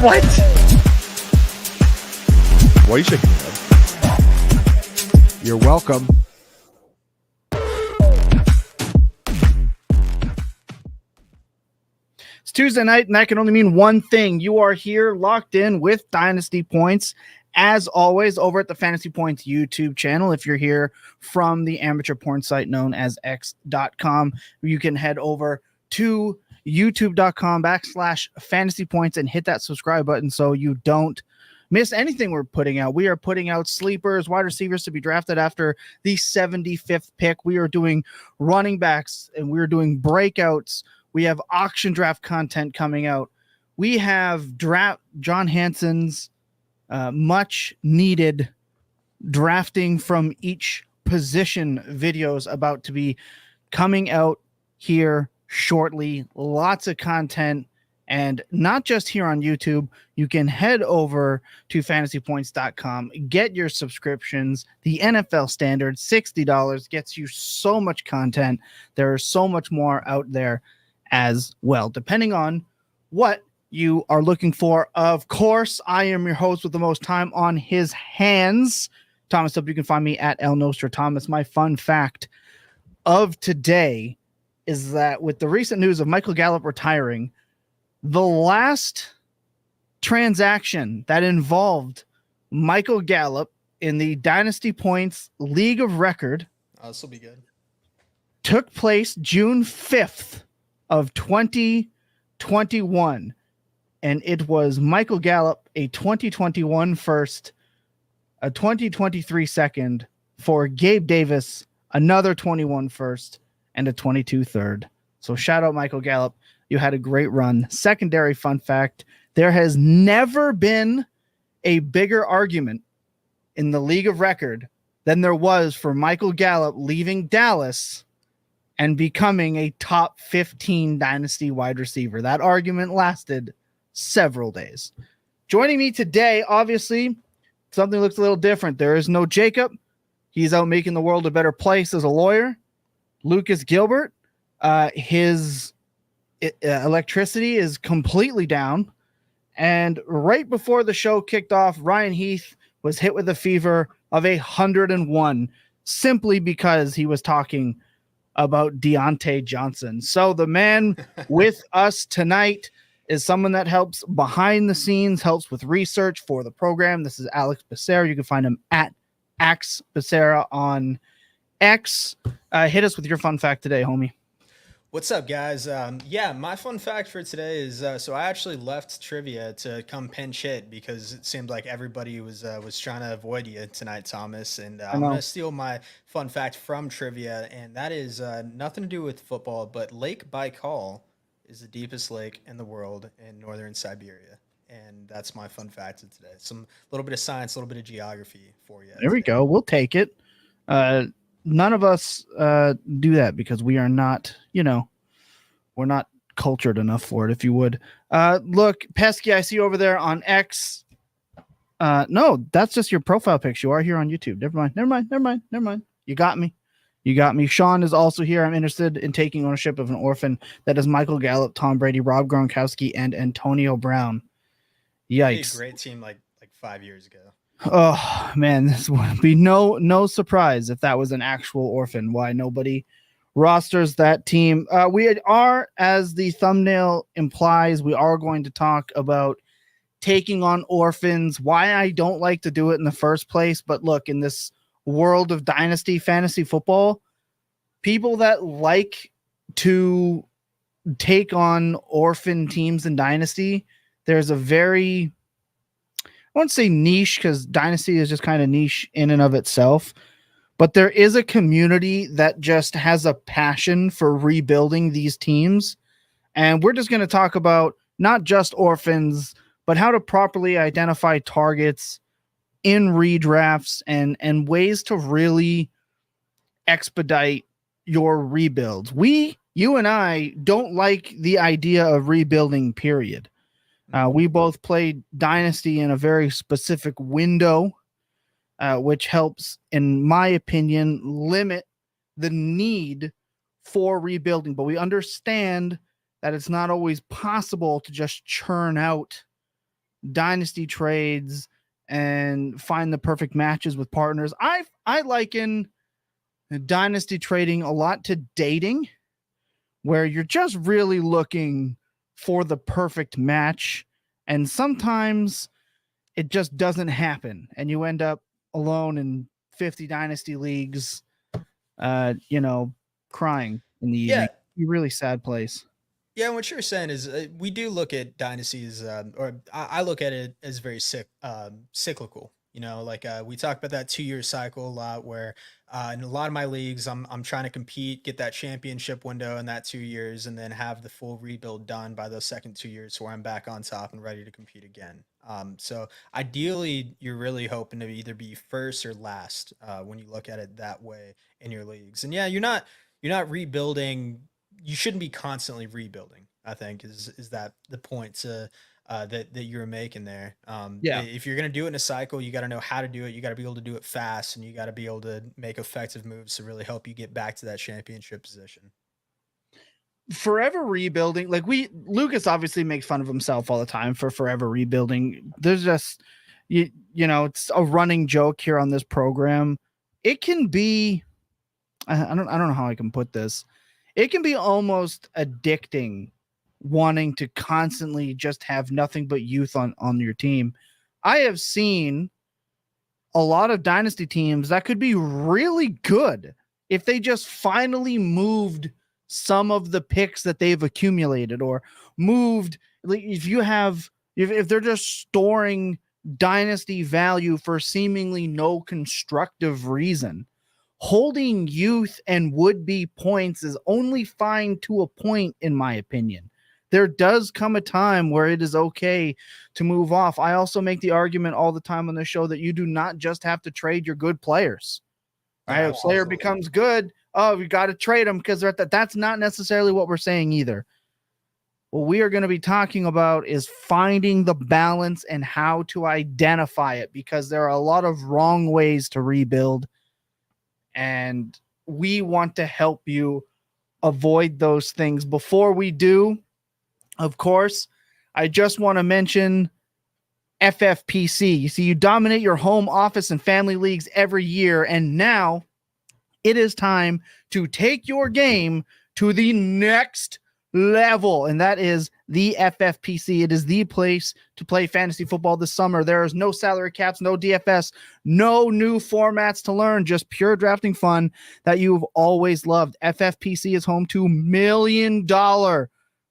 What? Why are you shaking your head? You're welcome. It's Tuesday night, and that can only mean one thing. You are here locked in with Dynasty Points, as always, over at the Fantasy Points YouTube channel. If you're here from the amateur porn site known as x.com, you can head over to youtube.com/fantasy points and hit that subscribe button so you don't miss anything we're putting out. We are putting out sleepers, wide receivers to be drafted after the 75th pick. We are doing running backs, and we're doing breakouts. We have auction draft content coming out. We have John Hanson's much needed drafting from each position videos about to be coming out here shortly. Lots of content, and not just here on YouTube. You can head over to fantasypoints.com, get your subscriptions. The NFL standard, $60, gets you so much content. There is so much more out there as well, depending on what you are looking for. Of course, I am your host with the most time on his hands, Thomas. You can find me at El Nostra Thomas. My fun fact of today is that with the recent news of Michael Gallup retiring, the last transaction that involved Michael Gallup in the Dynasty Points League of Record this will be good. took place June 5th of 2021. And it was Michael Gallup, a 2021 first, a 2023 second, for Gabe Davis, another 21 first, and a 22 third. So shout out Michael Gallup. You had a great run. Secondary fun fact, there has never been a bigger argument in the League of Record than there was for Michael Gallup leaving Dallas and becoming a top 15 Dynasty wide receiver. That argument lasted several days. Joining me today, obviously, something looks a little different. There is no Jacob. He's out making the world a better place as a lawyer. Lucas Gilbert, his electricity is completely down. And right before the show kicked off, Ryan Heath was hit with a fever of 101 simply because he was talking about Deontay Johnson. So the man with us tonight is someone that helps behind the scenes, helps with research for the program. This is Alex Becerra. You can find him at Ax Becerra on X. Hit us with your fun fact today, homie. What's up, guys? My fun fact for today is so I actually left trivia to come pinch hit because it seemed like everybody was trying to avoid you tonight, Thomas. And I'm going to steal my fun fact from trivia, and that is nothing to do with football, but Lake Baikal is the deepest lake in the world in northern Siberia. And that's my fun fact of today. Some little bit of science, a little bit of geography for you. There we go. We'll take it. None of us do that because we are not, we're not cultured enough for it, if you would. Look, Pesky, I see you over there on X. No, that's just your profile pics. You are here on YouTube. Never mind. You got me. Sean is also here. I'm interested in taking ownership of an orphan that is Michael Gallup, Tom Brady, Rob Gronkowski, and Antonio Brown. Yikes. A great team like 5 years ago. Oh man, this would be no surprise if that was an actual orphan. Why nobody rosters that team. We are, as the thumbnail implies, we are going to talk about taking on orphans, why I don't like to do it in the first place. But look, in this world of Dynasty fantasy football, people that like to take on orphan teams in Dynasty, there's a very, I won't say niche because Dynasty is just kind of niche in and of itself, but there is a community that just has a passion for rebuilding these teams. And we're just going to talk about not just orphans, but how to properly identify targets in redrafts and ways to really expedite your rebuilds. You and I don't like the idea of rebuilding, period. We both played Dynasty in a very specific window, which helps, in my opinion, limit the need for rebuilding. But we understand that it's not always possible to just churn out dynasty trades and find the perfect matches with partners. I liken dynasty trading a lot to dating, where you're just really looking for the perfect match, and sometimes it just doesn't happen and you end up alone in 50 dynasty leagues, crying in the evening. Yeah. A really sad place. Yeah, what you're saying is we do look at dynasties, or I look at it as very cyclical. You know, like we talk about that 2 year cycle a lot, where in a lot of my leagues, I'm trying to compete, get that championship window in that 2 years, and then have the full rebuild done by those second 2 years, where I'm back on top and ready to compete again. So ideally, you're really hoping to either be first or last when you look at it that way in your leagues. And yeah, you're not rebuilding. You shouldn't be constantly rebuilding. I think is that the point that you're making there. Yeah. If you're gonna do it in a cycle, you got to know how to do it. You got to be able to do it fast, and you got to be able to make effective moves to really help you get back to that championship position. Forever rebuilding, like Lucas obviously makes fun of himself all the time for forever rebuilding. There's just it's a running joke here on this program. It can be, I don't know how I can put this. It can be almost addicting, wanting to constantly just have nothing but youth on your team. I have seen a lot of dynasty teams that could be really good if they just finally moved some of the picks that they've accumulated, or moved, like if they're just storing dynasty value for seemingly no constructive reason. Holding youth and would-be points is only fine to a point, in my opinion. There does come a time where it is okay to move off. I also make the argument all the time on the show that you do not just have to trade your good players. Right? If a player becomes good, we got to trade them because they're at that. That's not necessarily what we're saying either. What we are going to be talking about is finding the balance and how to identify it, because there are a lot of wrong ways to rebuild, and we want to help you avoid those things. Before we do, of course, I just want to mention FFPC. You see, you dominate your home, office, and family leagues every year, and now it is time to take your game to the next level, and that is the FFPC. It is the place to play fantasy football this summer. There is no salary caps, no DFS, no new formats to learn, just pure drafting fun that you've always loved. FFPC is home to $1 million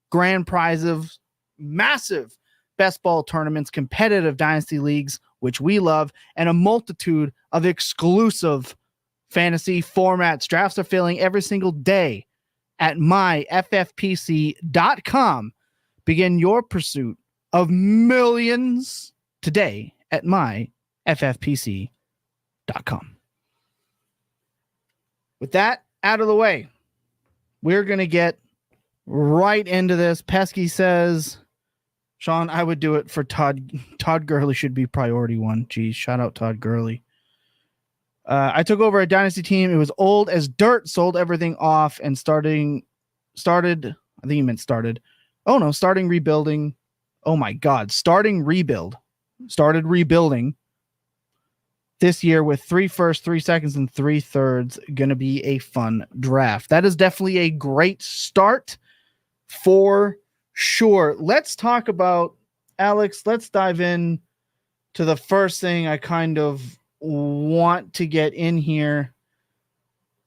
grand prizes, massive best ball tournaments, competitive dynasty leagues, which we love, and a multitude of exclusive fantasy formats. Drafts are filling every single day at myffpc.com. Begin your pursuit of millions today at myffpc.com. With that out of the way, we're going to get right into this. Pesky says, Sean, I would do it for Todd. Todd Gurley should be priority one. Geez, shout out Todd Gurley. I took over a dynasty team. It was old as dirt, sold everything off, and started. I think he meant started. Oh no, starting rebuilding. Oh my God, starting rebuild. Started rebuilding this year with 3 firsts, 3 seconds, and 3 thirds. Going to be a fun draft. That is definitely a great start for sure. Let's talk about, Alex. Let's dive in to the first thing I kind of want to get in here,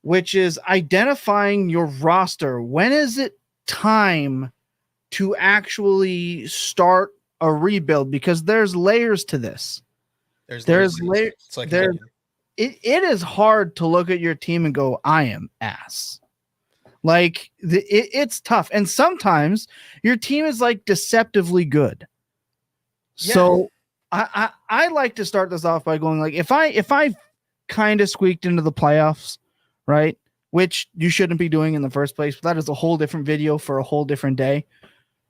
which is identifying your roster. When is it time to actually start a rebuild? Because there's layers to this. There's layers. It's like it is hard to look at your team and go, I am ass. Like it's tough. And sometimes your team is like deceptively good. Yeah. So I like to start this off by going like, if I kind of squeaked into the playoffs, right, which you shouldn't be doing in the first place, but that is a whole different video for a whole different day,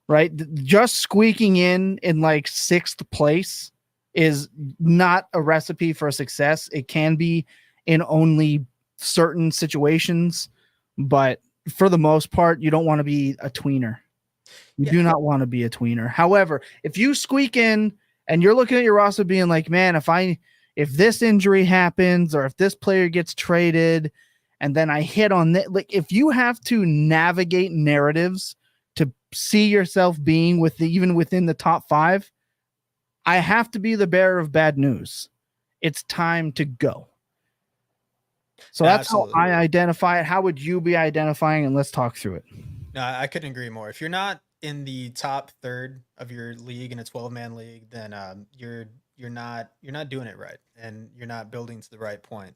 right? Just squeaking in like 6th place is not a recipe for success. It can be in only certain situations, but for the most part, you don't want to be a tweener. You do not want to be a tweener. However, if you squeak in And you're looking at your roster being like, man, if this injury happens or if this player gets traded and then I hit on that, like if you have to navigate narratives to see yourself being even within the top 5, I have to be the bearer of bad news. It's time to go. So that's Absolutely. how I identify it. How would you be identifying? And let's talk through it. No, I couldn't agree more. If you're not in the top third of your league in a 12-man league, then you're not doing it right, and you're not building to the right point.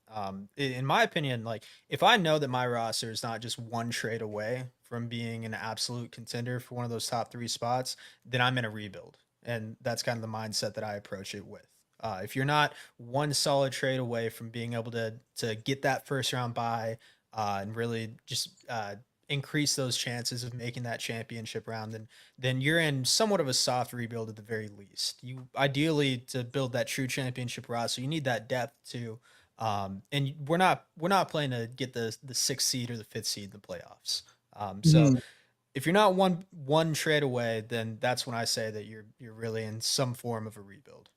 In my opinion, like if I know that my roster is not just one trade away from being an absolute contender for one of those top 3 spots, then I'm in a rebuild, and that's kind of the mindset that I approach it with. If you're not one solid trade away from being able to get that first round bye and really just increase those chances of making that championship round, then you're in somewhat of a soft rebuild at the very least. You ideally, to build that true championship roster, you need that depth too. And we're not playing to get the 6th seed or the 5th seed in the playoffs. So if you're not one trade away, then that's when I say that you're really in some form of a rebuild.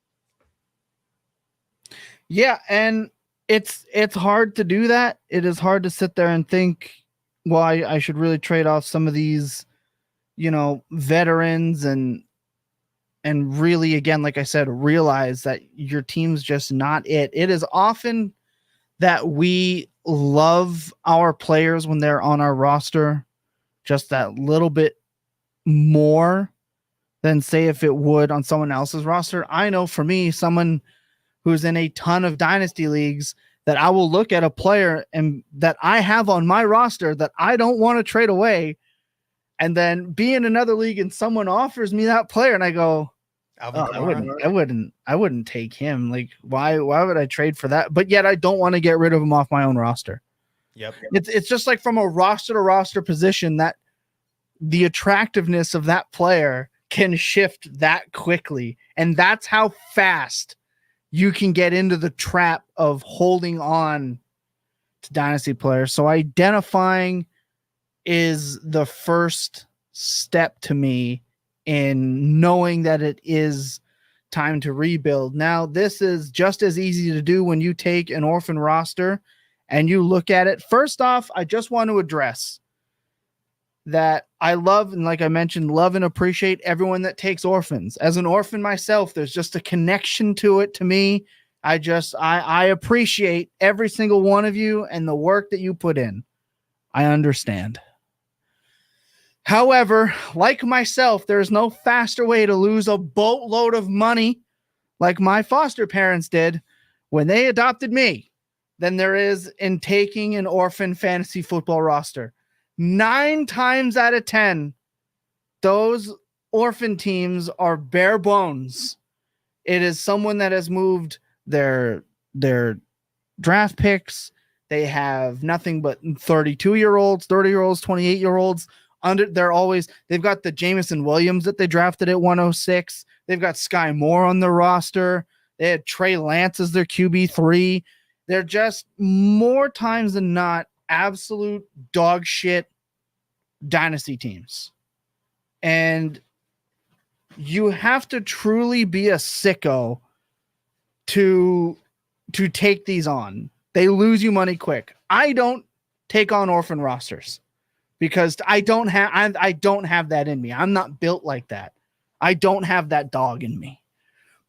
Yeah, and it's hard to do that. It is hard to sit there and think, well, I should really trade off some of these, veterans and really, again, like I said, realize that your team's just not it. It is often that we love our players when they're on our roster just that little bit more than say if it would on someone else's roster. I know for me, someone who's in a ton of dynasty leagues, that I will look at a player and that I have on my roster that I don't want to trade away, and then be in another league and someone offers me that player and I go, I wouldn't take him. Like, why would I trade for that? But yet I don't want to get rid of him off my own roster. Yep. It's just like from a roster to roster position that the attractiveness of that player can shift that quickly. And that's how fast you can get into the trap of holding on to dynasty players. So identifying is the first step to me in knowing that it is time to rebuild. Now, this is just as easy to do when you take an orphan roster and you look at it. First off, I just want to address that I love, and like I mentioned, love and appreciate everyone that takes orphans. As an orphan myself, there's just a connection to it to me. I appreciate every single one of you and the work that you put in. I understand. However, like myself, there's no faster way to lose a boatload of money like my foster parents did when they adopted me than there is in taking an orphan fantasy football roster. 9 times out of 10, those orphan teams are bare bones. It is someone that has moved their draft picks. They have nothing but 32-year-olds, 30-year-olds, 28-year-olds. They've got the Jameson Williams that they drafted at 106. They've got Sky Moore on the roster. They had Trey Lance as their QB3. They're just more times than not absolute dog shit dynasty teams. And you have to truly be a sicko to take these on. They lose you money quick. I don't take on orphan rosters because I don't have that in me. I'm not built like that. I don't have that dog in me.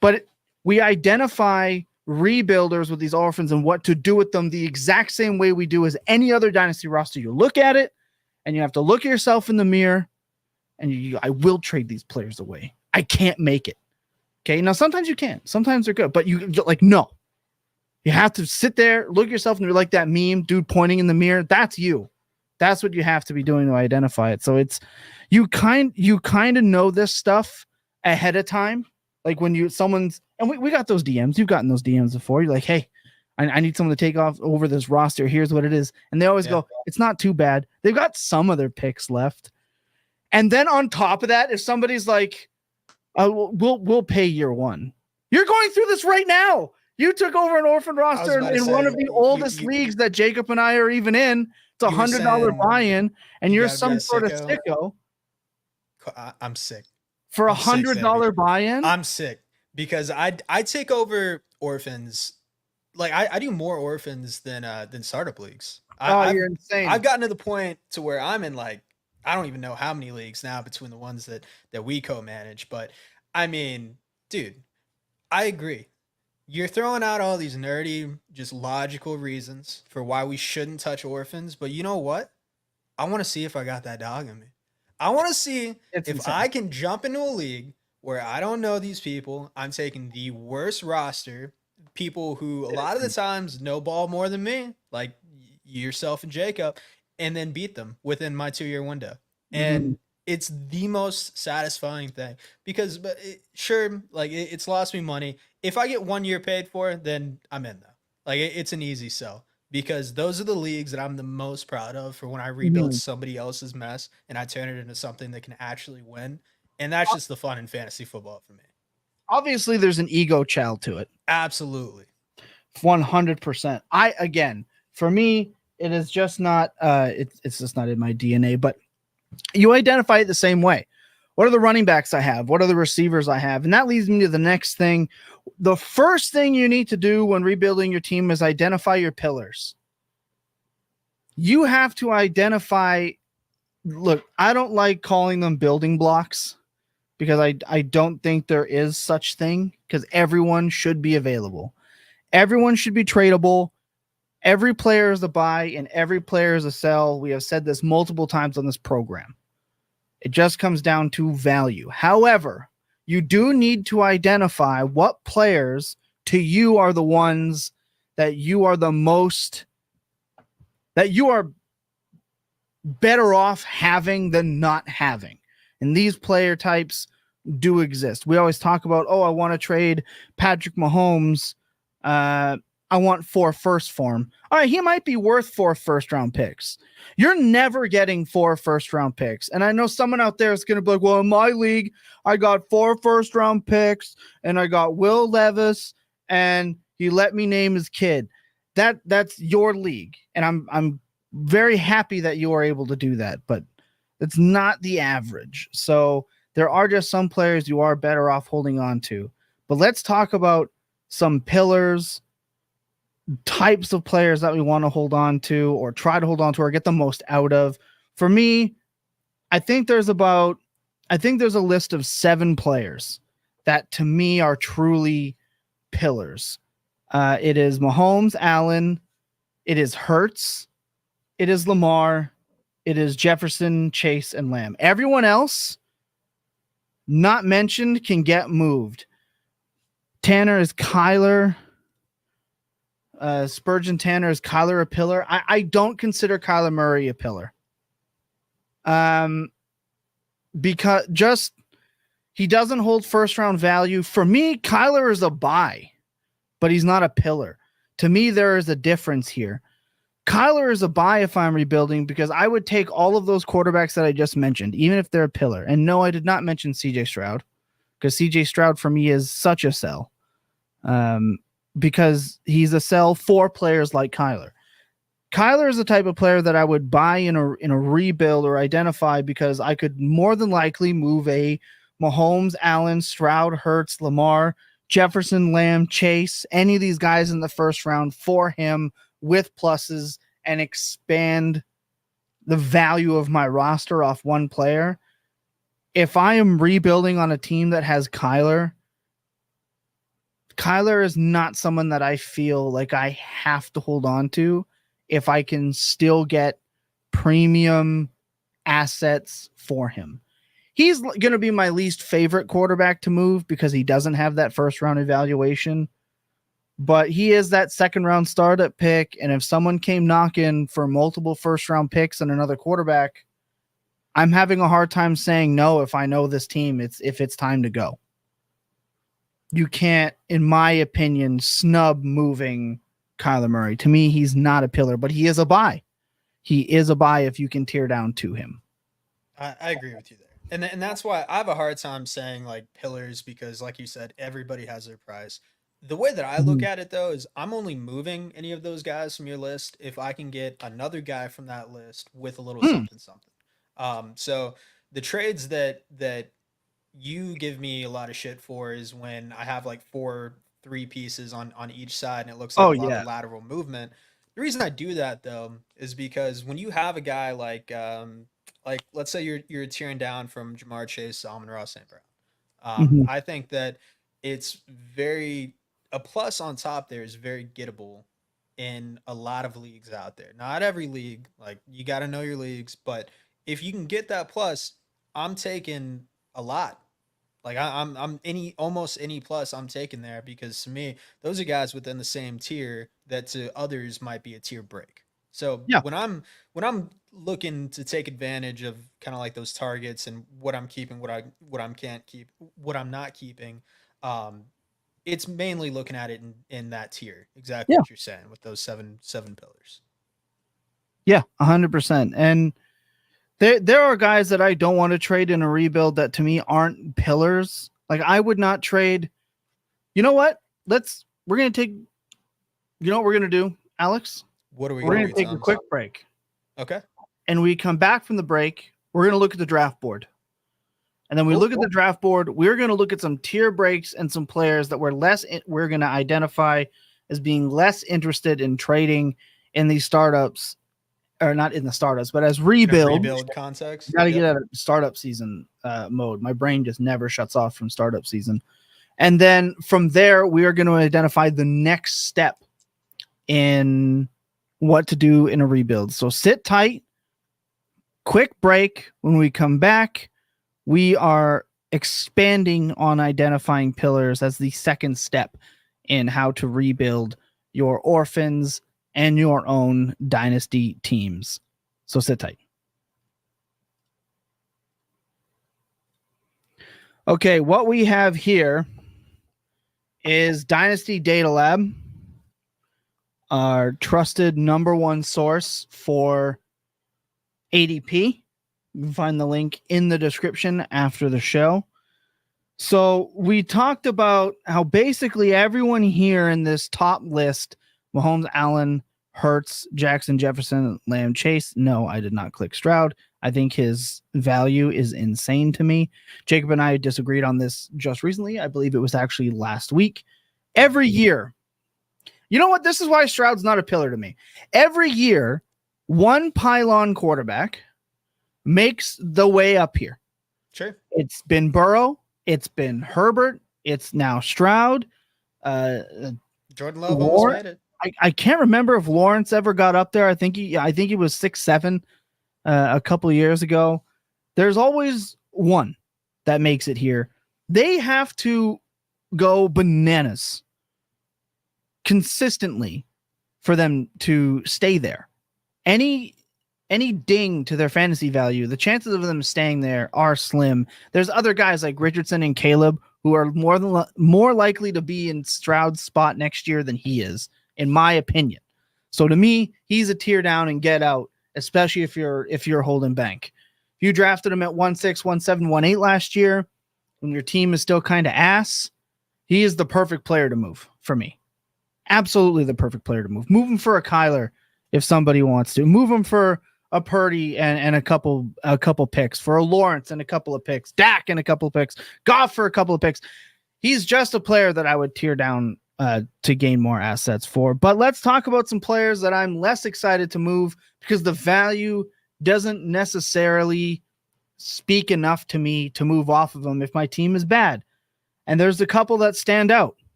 But we identify rebuilders with these orphans and what to do with them the exact same way we do as any other dynasty roster. You look at it and you have to look at yourself in the mirror and I will trade these players away. I can't make it. Okay. Now, sometimes you can, sometimes they're good, but no, you have to sit there, look at yourself and you're like that meme dude pointing in the mirror. That's you. That's what you have to be doing to identify it. So it's, you kind of know this stuff ahead of time. Like when we got those DMs, you've gotten those DMs before. You're like, hey, I need someone to take off over this roster. Here's what it is. And they always go, it's not too bad. They've got some of their picks left. And then on top of that, if somebody's like, we'll pay year one. You're going through this right now. You took over an orphan roster in one of the oldest leagues that Jacob and I are even in. It's $100 buy-in, and you're some sort of sicko. I'm sick. For $100 buy-in? I'm sick because I'd take over orphans. Like I do more orphans than startup leagues. Oh, I've you're I've insane. gotten to the point to where I'm in like I don't even know how many leagues now between the ones that we co-manage, but I mean, dude, I agree. You're throwing out all these nerdy, just logical reasons for why we shouldn't touch orphans, but you know what? I want to see if I got that dog in me. I want to see It's if insane. I can jump into a league where I don't know these people. I'm taking the worst roster, people who a lot of the times know ball more than me, like yourself and Jacob, and then beat them within my 2 year window. Mhm. And it's the most satisfying thing because, but sure, like it's lost me money. If I get 1 year paid for, then I'm in though. Like it's an easy sell because those are the leagues that I'm the most proud of for when I rebuild Mhm. somebody else's mess and I turn it into something that can actually win. And that's just the fun in fantasy football for me. Obviously, there's an ego child to it. Absolutely. 100%. Again, for me, it is just not. It's just not in my DNA. But you identify it the same way. What are the running backs I have? What are the receivers I have? And that leads me to the next thing. The first thing you need to do when rebuilding your team is identify your pillars. You have to identify. Look, I don't like calling them building blocks because I don't think there is such thing because everyone should be available. Everyone should be tradable. Every player is a buy and every player is a sell. We have said this multiple times on this program. It just comes down to value. However, you do need to identify what players to you are the ones that you are the most, that you are better off having than not having. And these player types do exist. We always talk about, oh, I want to trade Patrick Mahomes. I want 4 first for him. All right, he might be worth 4 first round picks. You're never getting 4 first round picks. And I know someone out there is going to be like, well, in my league, I got 4 first round picks and I got Will Levis and he let me name his kid. That's your league. And I'm very happy that you are able to do that, but it's not the average. So there are just some players you are better off holding on to. But let's talk about some pillars, types of players that we want to hold on to or try to hold on to or get the most out of. For me, I think there's about I think there's a list of 7 players that to me are truly pillars. It is Mahomes, Allen, it is Hurts, it is Lamar, it is Jefferson, Chase, and Lamb. Everyone else not mentioned can get moved. Tanner is Kyler. Spurgeon Tanner is Kyler a pillar. I don't consider Kyler Murray a pillar. Because just he doesn't hold first round value. For me, Kyler is a buy, but he's not a pillar. To me, there is a difference here. Kyler is a buy if I'm rebuilding because I would take all of those quarterbacks that I just mentioned, even if they're a pillar. And no, I did not mention CJ Stroud because CJ Stroud for me is such a sell. Because he's a sell for players like Kyler. Kyler is the type of player that I would buy in a rebuild or identify because I could more than likely move a Mahomes, Allen, Stroud, Hurts, Lamar, Jefferson, Lamb, Chase, any of these guys in the first round for him with pluses and expand the value of my roster off one player. If I am rebuilding on a team that has Kyler is not someone that I feel like I have to hold on to if I can still get premium assets for him. He's going to be my least favorite quarterback to move because he doesn't have that first round evaluation. But he is that second round startup pick. And if someone came knocking for multiple first round picks and another quarterback, I'm having a hard time saying no if I know this team, if it's time to go. You can't, in my opinion, snub moving Kyler Murray. To me, he's not a pillar, but he is a buy. He is a buy if you can tear down to him. I agree with you there. And that's why I have a hard time saying like pillars because like you said, everybody has their price. The way that I look Mhm. at it though is I'm only moving any of those guys from your list if I can get another guy from that list with a little Mm. something something. So the trades that you give me a lot of shit for is when I have like four three pieces on each side and it looks like Oh a lot yeah. of lateral movement. The reason I do that though is because when you have a guy like let's say you're tearing down from Jamar Chase, Amon-Ra St. Brown. Mhm. I think that it's very a plus on top there is very gettable in a lot of leagues out there. Not every league, like you got to know your leagues, but if you can get that plus, I'm taking a lot. Like I'm any almost any plus I'm taking there because to me those are guys within the same tier that to others might be a tier break. So Yeah. when I'm looking to take advantage of kind of like those targets and what I'm keeping, what I'm can't keep, what I'm not keeping, um, it's mainly looking at it in that tier. Exactly Yeah. what you're saying with those seven pillars. Yeah. 100%. And there are guys that I don't want to trade in a rebuild that to me aren't pillars. Like I would not trade. You know what? We're gonna take. You know what we're gonna do, Alex? What are we We're gonna gonna do, take a Thomas? quick break, Okay, and we come back from the break. We're gonna look at the draft board, and then we cool. look at the draft board. We're gonna look at some tier breaks and some players that we're gonna identify as being less interested in trading in these startups, or not in the startups, but as In a rebuild. rebuild context. Got to get Yep. out of startup season mode. My brain just never shuts off from startup season. And then from there, we are going to identify the next step in what to do in a rebuild. So sit tight, quick break. When we come back, we are expanding on identifying pillars as the second step in how to rebuild your orphans and your own dynasty teams. So sit tight. Okay, what we have here is Dynasty Data Lab, our trusted number one source for ADP. You can find the link in the description after the show. So we talked about how basically everyone here in this top list, Mahomes, Allen, Hurts, Jackson, Jefferson, Lamb, Chase. No, I did not click Stroud. I think his value is insane to me. Jacob and I disagreed on this just recently. I believe it was actually last week. Every year, you know what? This is why Stroud's not a pillar to me. Every year, one pylon quarterback makes the way up here. Sure. It's been Burrow. It's been Herbert. It's now Stroud. Jordan Love almost made it. I can't remember if Lawrence ever got up there. I think he was 6'7" a couple of years ago. There's always one that makes it here. They have to go bananas consistently for them to stay there. Any ding to their fantasy value, the chances of them staying there are slim. There's other guys like Richardson and Caleb who are more likely to be in Stroud's spot next year than he is, in my opinion. So to me, he's a tier down and get out, especially if you're holding bank. If you drafted him at 1.6, 1.7, 1.8 last year, when your team is still kind of ass, he is the perfect player to move for me. Absolutely the perfect player to move. Move him for a Kyler if somebody wants to. Move him for a Purdy and a couple picks, for a Lawrence and a couple of picks, Dak and a couple of picks, Goff for a couple of picks. He's just a player that I would tear down to gain more assets for. But let's talk about some players that I'm less excited to move because the value doesn't necessarily speak enough to me to move off of them if my team is bad. And there's a couple that stand out.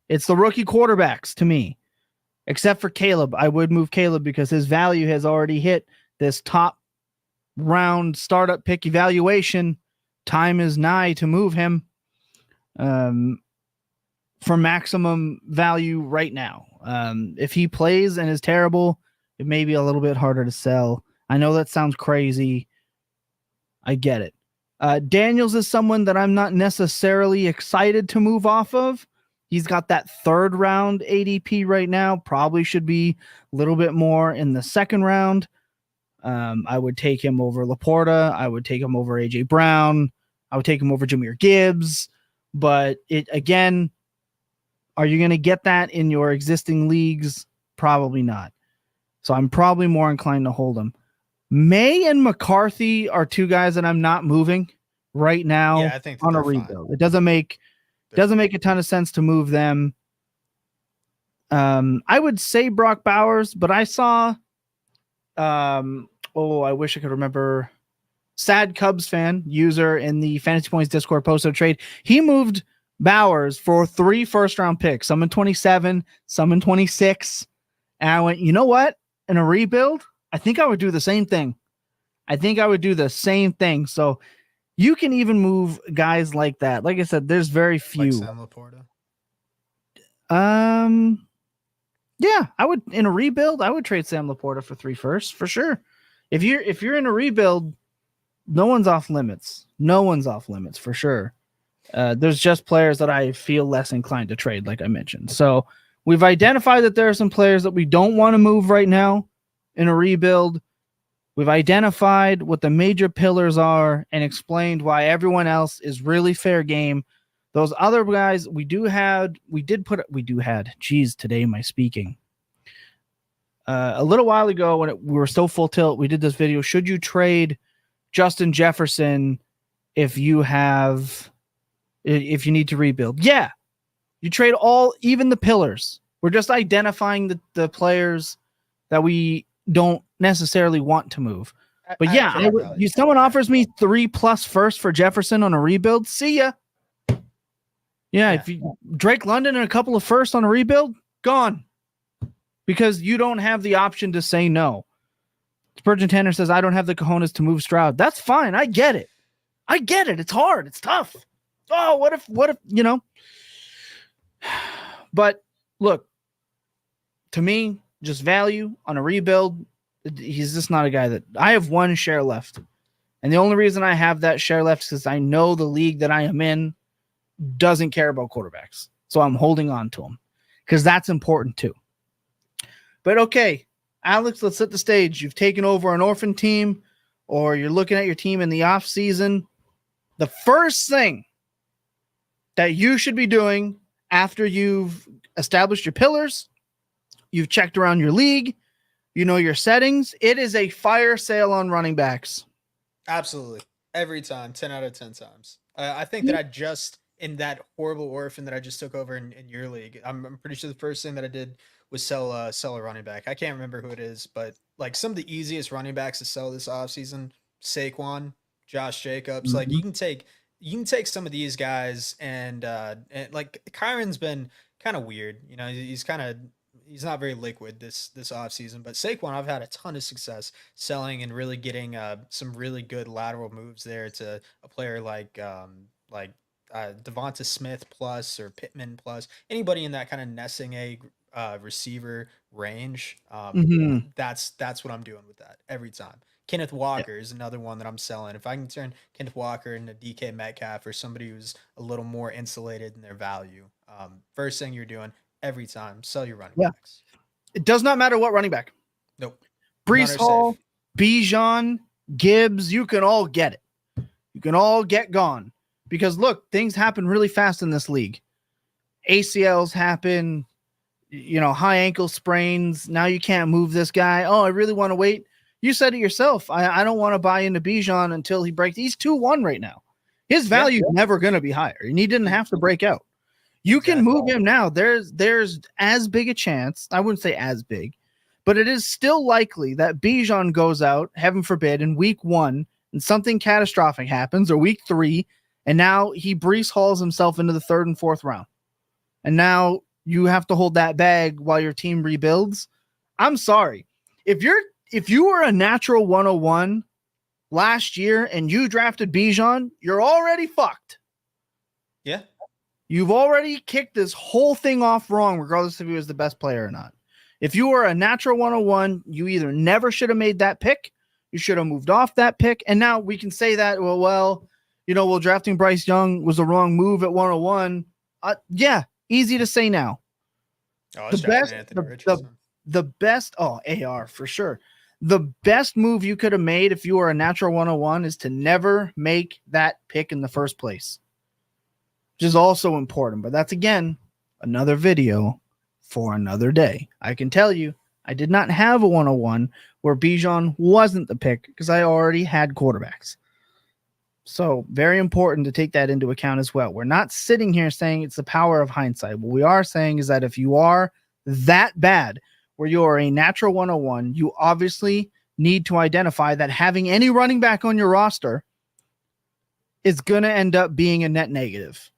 It's the rookie quarterbacks to me, except for Caleb. I would move Caleb because his value has already hit this top round startup pick evaluation. Time is nigh to move him for maximum value right now. If he plays and is terrible, it may be a little bit harder to sell. I know that sounds crazy. I get it. Daniels is someone that I'm not necessarily excited to move off of. He's got that third round ADP right now. Probably should be a little bit more in the second round. I would take him over Laporta. I would take him over AJ Brown. I would take him over Jahmyr Gibbs. But again, are you going to get that in your existing leagues? Probably not. So I'm probably more inclined to hold him. May and McCarthy are two guys that I'm not moving right now Yeah, I think that on a they're fine. rebuild. It doesn't make a ton of sense to move them. I would say Brock Bowers, but I saw I wish I could remember. Sad Cubs fan user in the Fantasy Points Discord posted a trade. He moved Bowers for 3 first-round picks, some in 27, some in 26. And I went, you know what? In a rebuild, I think I would do the same thing. So you can even move guys like that. Like I said, there's very few. Like Sam Laporta. Yeah, I would in a rebuild. I would trade Sam Laporta for 3 firsts for sure. If you're in a rebuild, no one's off limits. For sure. There's just players that I feel less inclined to trade, like I mentioned. So we've identified that there are some players that we don't want to move right now in a rebuild. We've identified what the major pillars are and explained why everyone else is really fair game. Those other guys geez, today my speaking. A little while ago when we were still full tilt, we did this video. Should you trade Justin Jefferson if you need to rebuild? Yeah. You trade even the pillars. We're just identifying the players that we don't necessarily want to move. But someone offers me 3+ first for Jefferson on a rebuild. See ya. Yeah. If Drake London and a couple of firsts on a rebuild, gone. Because you don't have the option to say no. Spurgeon Tanner says, I don't have the cojones to move Stroud. That's fine. I get it. It's hard. It's tough. Oh, what if, But look, to me, just value on a rebuild. He's just not a guy that I have 1 share left. And the only reason I have that share left is because I know the league that I am in doesn't care about quarterbacks. So I'm holding on to him because that's important too. But okay, Alex, let's set the stage. You've taken over an orphan team, or you're looking at your team in the off season. The first thing that you should be doing after you've established your pillars, you've checked around your league, you know your settings, it is a fire sale on running backs. Absolutely. Every time, 10 out of 10 times. I think that I just, in that horrible orphan that I just took over in your league, I'm pretty sure the first thing that I did was sell a running back. I can't remember who it is, but like some of the easiest running backs to sell this offseason, Saquon, Josh Jacobs. Mm-hmm. Like you can take some of these guys and like Kyron's been kind of weird. You know, he's not very liquid this offseason, but Saquon, I've had a ton of success selling and really getting some really good lateral moves there to a player like Devonta Smith plus or Pittman plus, anybody in that kind of nesting a receiver range. That's what I'm doing with that every time. Kenneth Walker is another one that I'm selling. If I can turn Kenneth Walker into DK Metcalf or somebody who's a little more insulated in their value, first thing you're doing every time, sell your running backs. It does not matter what running back. Nope. Brees Hall, Bijan, Gibbs, you can all get it. You can all get gone. Because look, things happen really fast in this league. ACLs happen, high ankle sprains. Now you can't move this guy. Oh, I really want to wait. You said it yourself. I don't want to buy into Bijan until he breaks. He's 2-1 right now. His value is never going to be higher, and he didn't have to break out. You can move him now. There's as big a chance. I wouldn't say as big, but it is still likely that Bijan goes out, heaven forbid, in week 1, and something catastrophic happens, or week 3, and now he Brees Halls himself into the 3rd and 4th round. And now you have to hold that bag while your team rebuilds. I'm sorry. If you were a natural 101 last year and you drafted Bijan, you're already fucked. Yeah. You've already kicked this whole thing off wrong, regardless if he was the best player or not. If you were a natural 101, you either never should have made that pick, you should have moved off that pick, and now we can say that, drafting Bryce Young was the wrong move at 101. Yeah, easy to say now. Oh, the best, AR for sure. The best move you could have made if you were a natural 101 is to never make that pick in the first place, which is also important. But that's, again, another video for another day. I can tell you, I did not have a 101 where Bijan wasn't the pick because I already had quarterbacks. So very important to take that into account as well. We're not sitting here saying it's the power of hindsight. What we are saying is that if you are that bad, where you are a natural 101, you obviously need to identify that having any running back on your roster is going to end up being a net negative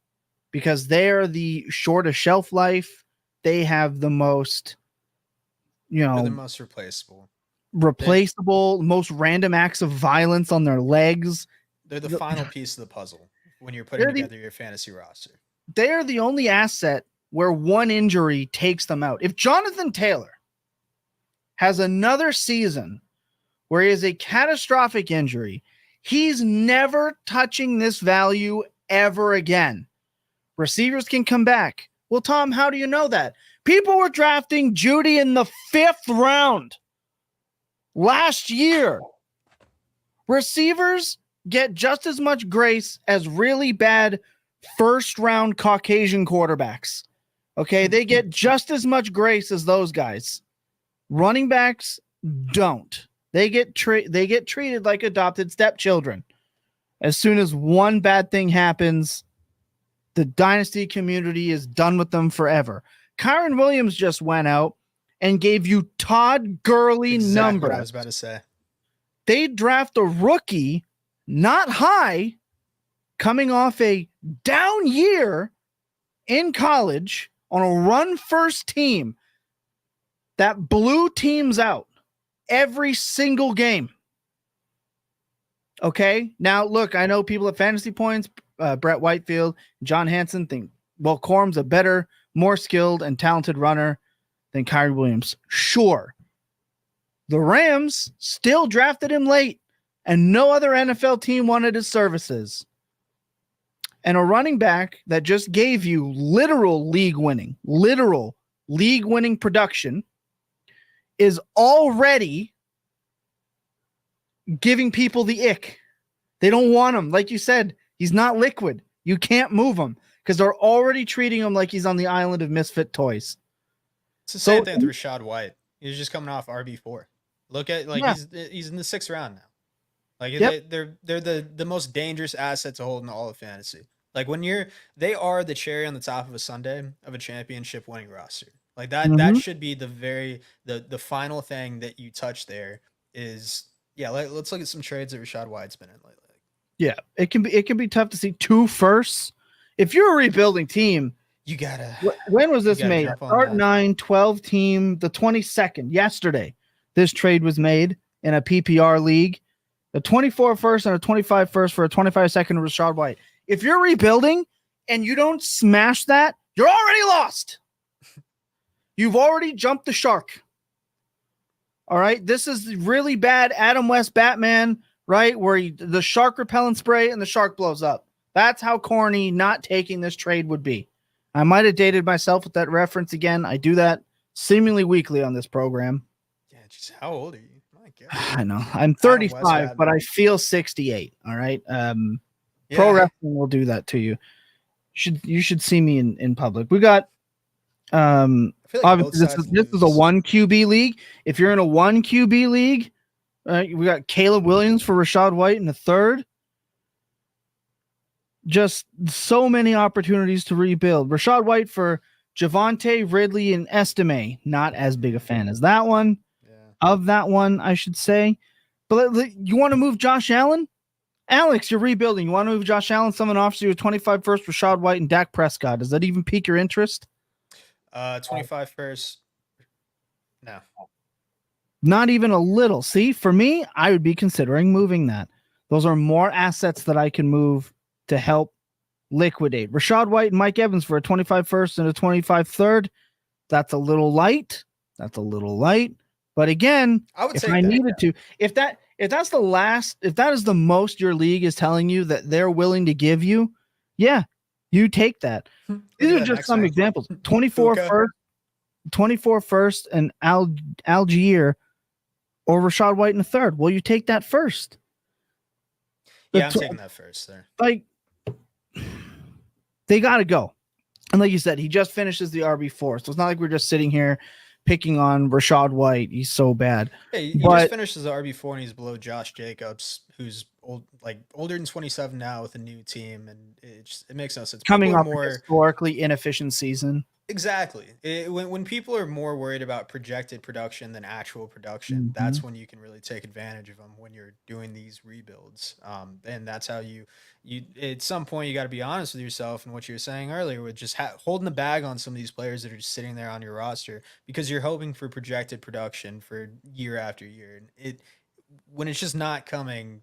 because they are the shortest shelf life. They have the most, They're the most replaceable, most random acts of violence on their legs. They're the final piece of the puzzle when you're putting together your fantasy roster. They're the only asset where one injury takes them out. If Jonathan Taylor has another season where he has a catastrophic injury, he's never touching this value ever again. Receivers can come back. Well, Tom, how do you know that? People were drafting Judy in the 5th round last year. Receivers get just as much grace as really bad first-round Caucasian quarterbacks. Okay, they get just as much grace as those guys. Running backs don't. They get treated like adopted stepchildren. As soon as one bad thing happens, the Dynasty community is done with them forever. Kyron Williams just went out and gave you Todd Gurley numbers. What I was about to say. They draft a rookie not high, coming off a down year in college on a run-first team that blew teams out every single game. Okay? Now, look, I know people at Fantasy Points, Brett Whitefield, John Hansen think, well, Corum's a better, more skilled, and talented runner than Kyrie Williams. Sure. The Rams still drafted him late, and no other NFL team wanted his services. And a running back that just gave you literal league-winning production is already giving people the ick. They don't want him. Like you said, he's not liquid. You can't move him because they're already treating him like he's on the island of misfit toys. It's the same thing with Rachaad White. He's just coming off RB4. Look at he's in the 6th round now. Like they're the most dangerous asset to hold in all of fantasy. Like they are the cherry on the top of a sundae of a championship winning roster. Like that should be the final thing that you touch there is let's look at some trades that Rachaad White's been in lately. Yeah, it can be tough to see 2 firsts. If you're a rebuilding team, you gotta. When was this made? Start 9-12 team, the 22nd, yesterday. This trade was made in a PPR league. A 24 first and a 25 first for a 25 second Rachaad White. If you're rebuilding and you don't smash that, you're already lost. You've already jumped the shark. All right. This is really bad Adam West Batman, right? Where the shark repellent spray and the shark blows up. That's how corny not taking this trade would be. I might have dated myself with that reference again. I do that seemingly weekly on this program. Yeah, just how old are you? My God. I know. I'm 35, but I feel 68. All right. Pro wrestling will do that to you. You should see me in public. We got obviously this is a 1 QB league. If you're in a 1 QB league, we got Caleb Williams for Rachaad White in the 3rd. Just so many opportunities to rebuild. Rachaad White for Javonte, Ridley, and Estime. Not as big a fan as that one. Of that one, I should say. But you want to move Josh Allen? Alex, you're rebuilding. You want to move Josh Allen? Someone offers you a 25 first for Rachaad White and Dak Prescott. Does that even pique your interest? 25 first. No. Not even a little. See, for me, I would be considering moving that. Those are more assets that I can move to help liquidate. Rachaad White and Mike Evans for a 25 first and a 25 third. That's a little light. But again, if that is the most your league is telling you that they're willing to give you, you take that. These are just some examples. 24 first and Algier or Rachaad White in the 3rd. Well, you take that first. I'm taking that first there. Like, they got to go. And like you said, he just finishes the RB4. So it's not like we're just sitting here picking on Rashad White. He's so bad. Hey, he just But finished as the RB4 and he's below Josh Jacobs, who's older than 27 now with a new team, and it makes no sense. People coming are off a more historically inefficient season. exactly when people are more worried about projected production than actual production, Mhm. that's when you can really take advantage of them when you're doing these rebuilds. And that's how you at some point you got to be honest with yourself and what you were saying earlier with just holding the bag on some of these players that are just sitting there on your roster because you're hoping for projected production for year after year. And it when it's just not coming,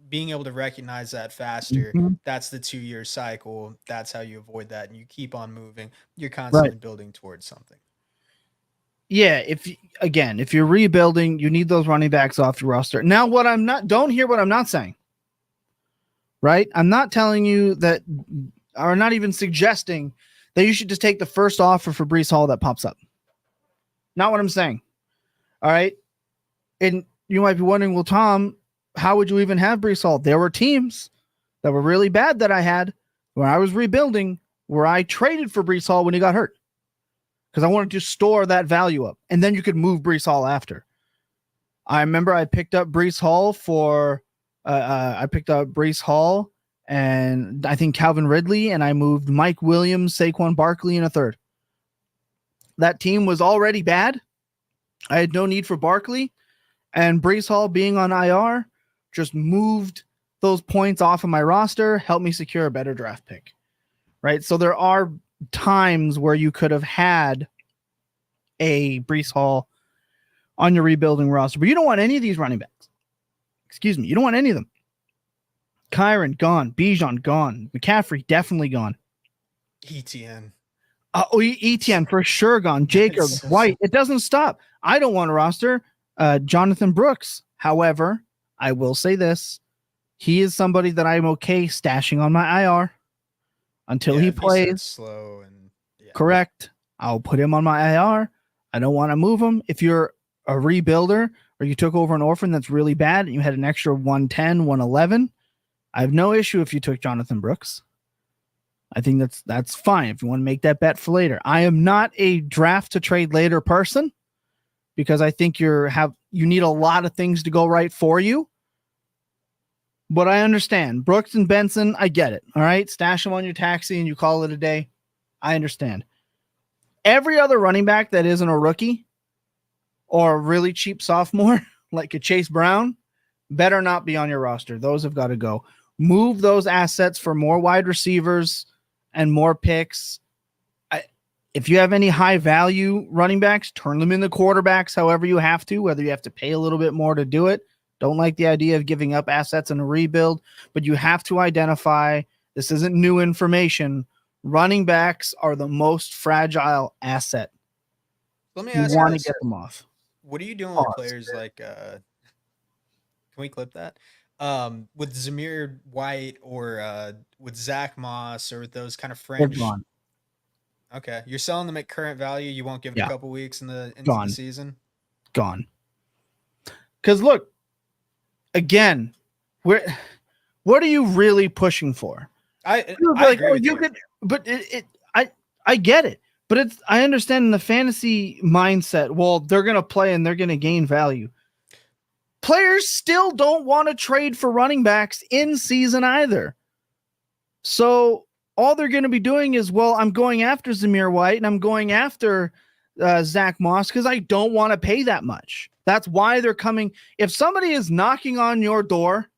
being able to recognize that faster, Mhm. that's the 2 year cycle. That's how you avoid that. And you keep on moving. You're Right. constantly building towards something. Yeah, if you're rebuilding, you need those running backs off your roster. Now, what I'm not don't hear what I'm not saying. Right? I'm not telling you that, or not even suggesting that you should just take the first offer for Brees Hall that pops up. Not what I'm saying. All right. And you might be wondering, well, Tom, how would you even have Brees Hall? There were teams that were really bad that I had when I was rebuilding where I traded for Brees Hall when he got hurt because I wanted to store that value up. And then you could move Brees Hall after. I remember I picked up Brees Hall for and I think Calvin Ridley, and I moved Mike Williams, Saquon Barkley in a third. That team was already bad. I had no need for Barkley, and Brees Hall being on IR just moved those points off of my roster, helped me secure a better draft pick. Right. So there are times where you could have had a Brees Hall on your rebuilding roster, but you don't want any of these running backs. Excuse me. You don't want any of them. Kyron gone. Bijan gone. McCaffrey definitely gone. ETN. Etienne for sure gone. Jacobs, White. It doesn't stop. I don't want to roster Jonathan Brooks. However, I will say this. He is somebody that I'm okay stashing on my IR until he plays. Slow and yeah. Correct. I'll put him on my IR. I don't want to move him. If you're a rebuilder or you took over an orphan that's really bad and you had an extra 110, 111, I have no issue if you took Jonathan Brooks. I think that's fine if you want to make that bet for later. I am not a draft to trade later person because I think you need a lot of things to go right for you. But I understand. Brooks and Benson, I get it. All right. Stash them on your taxi and you call it a day. I understand. Every other running back that isn't a rookie or a really cheap sophomore, like a Chase Brown, better not be on your roster. Those have got to go. Move those assets for more wide receivers and more picks. If you have any high value running backs, turn them into quarterbacks however you have to, whether you have to pay a little bit more to do it. Don't like the idea of giving up assets in a rebuild, but you have to identify, this isn't new information, running backs are the most fragile asset. Let me you ask want you to get them off. What are you doing with players like can we clip that? With Zamir White or with Zach Moss or with those kind of They're fringe. gone. Okay. You're selling them at current value. You won't give it a couple weeks into the season. Gone. Because look, again, what are you really pushing for? I agree with you. But I get it. But I understand in the fantasy mindset, well, they're gonna play and they're gonna gain value. Players still don't want to trade for running backs in season either. So all they're going to be doing is, well, I'm going after Zamir White and I'm going after Zach Moss because I don't want to pay that much. That's why they're coming. If somebody is knocking on your door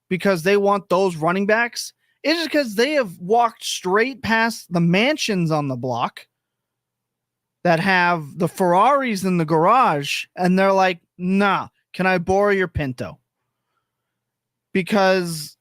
because they want those running backs, it's just because they have walked straight past the mansions on the block that have the Ferraris in the garage, and they're like, nah, can I borrow your Pinto? Because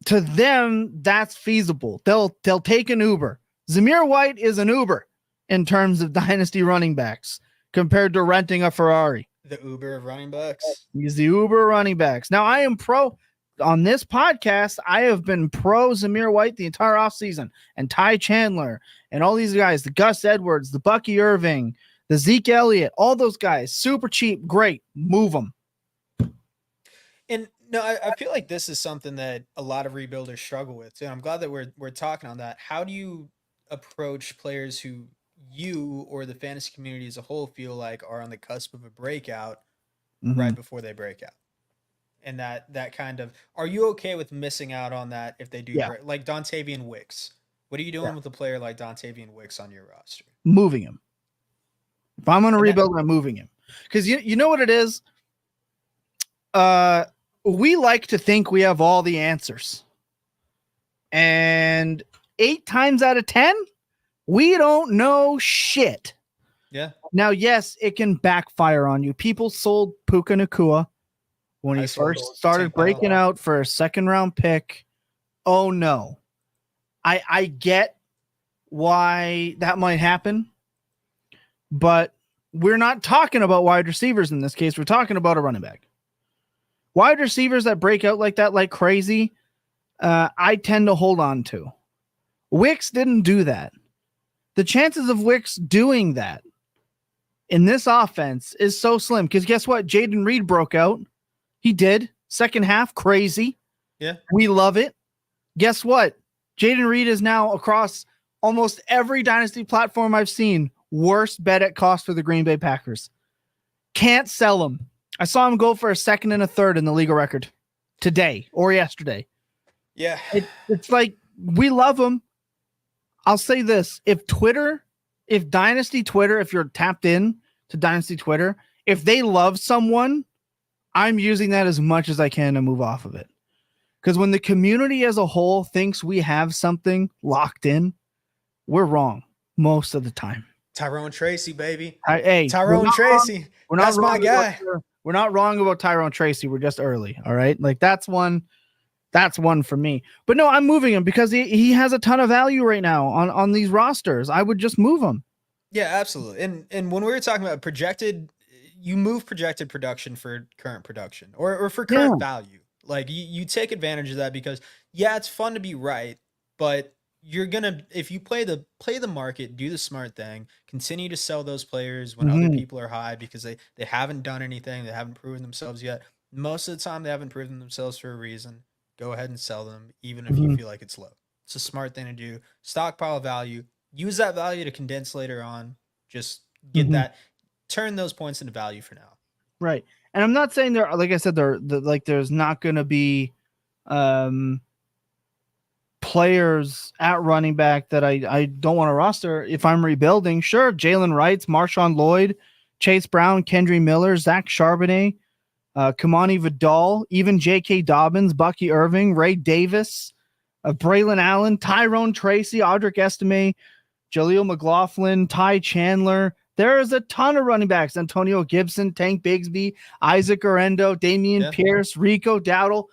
to them, that's feasible. They'll take an Uber. Zamir White is an Uber in terms of dynasty running backs compared to renting a Ferrari. The Uber of running backs. He's the Uber running backs. Now, I am pro on this podcast. I have been pro Zamir White the entire offseason, and Ty Chandler and all these guys, the Gus Edwards, the Bucky Irving, the Zeke Elliott, all those guys, super cheap, great, move them. And no, I feel like this is something that a lot of rebuilders struggle with too. I'm glad that we're talking on that. How do you approach players who you or the fantasy community as a whole feel like are on the cusp of a breakout Mm-hmm. right before they break out? And that kind of, are you okay with missing out on that if they do Yeah. break, like Dontavian Wicks? What are you doing Yeah. with a player like Dontavian Wicks on your roster? Moving him. If I'm going to And that, rebuild, I'm moving him. Because you know what it is? We like to think we have all the answers. And 8 times out of 10, we don't know shit. yeah. Now, yes, it can backfire on you. People sold Puka Nacua when I he sold first started Tank Dell. breaking out for a second round pick. Oh no. I get why that might happen, but we're not talking about wide receivers in this case. We're talking about a running back. Wide receivers that break out like that, like crazy, I tend to hold on to. Wicks didn't do that. The chances of Wicks doing that in this offense is so slim, because guess what? Jaden Reed broke out. He did. Second half, crazy. Yeah. We love it. Guess what? Jaden Reed is now across almost every Dynasty platform I've seen. Worst bet at cost for the Green Bay Packers. Can't sell him. I saw him go for a second and a third in the league record today or yesterday. Yeah. It's like, we love him. I'll say this. If Dynasty Twitter, if you're tapped in to Dynasty Twitter, if they love someone, I'm using that as much as I can to move off of it. Because when the community as a whole thinks we have something locked in, we're wrong most of the time. Tyrone Tracy, baby. Hey, Tyrone Tracy. That's my guy. We're not wrong about Tyrone Tracy. We're just early. All right. Like that's one for me. But no, I'm moving him because he has a ton of value right now on these rosters. I would just move him. Yeah, absolutely. And when we were talking about projected, you move projected production for current production or for current value. Like you take advantage of that because it's fun to be right, but you're gonna, if you play the market, do the smart thing, continue to sell those players when other people are high because they haven't done anything, they haven't proven themselves yet. Most of the time they haven't proven themselves for a reason. Go ahead and sell them, even if you feel like it's low. It's a smart thing to do. Stockpile value. Use that value to condense later on. Just get that, turn those points into value for now. Right. And I'm not saying there, like I said, there's not going to be players at running back that I don't want to roster if I'm rebuilding. Sure, Jalen Wrights, Marshawn Lloyd, Chase Brown, Kendry Miller, Zach Charbonnet, Kamani Vidal, even J.K. Dobbins, Bucky Irving, Ray Davis, Braylon Allen, Tyrone Tracy, Audric Estime, Jaleel McLaughlin, Ty Chandler. There is a ton of running backs. Antonio Gibson, Tank Bigsby, Isaac Orendo, Damian Pierce, Rico Dowdle.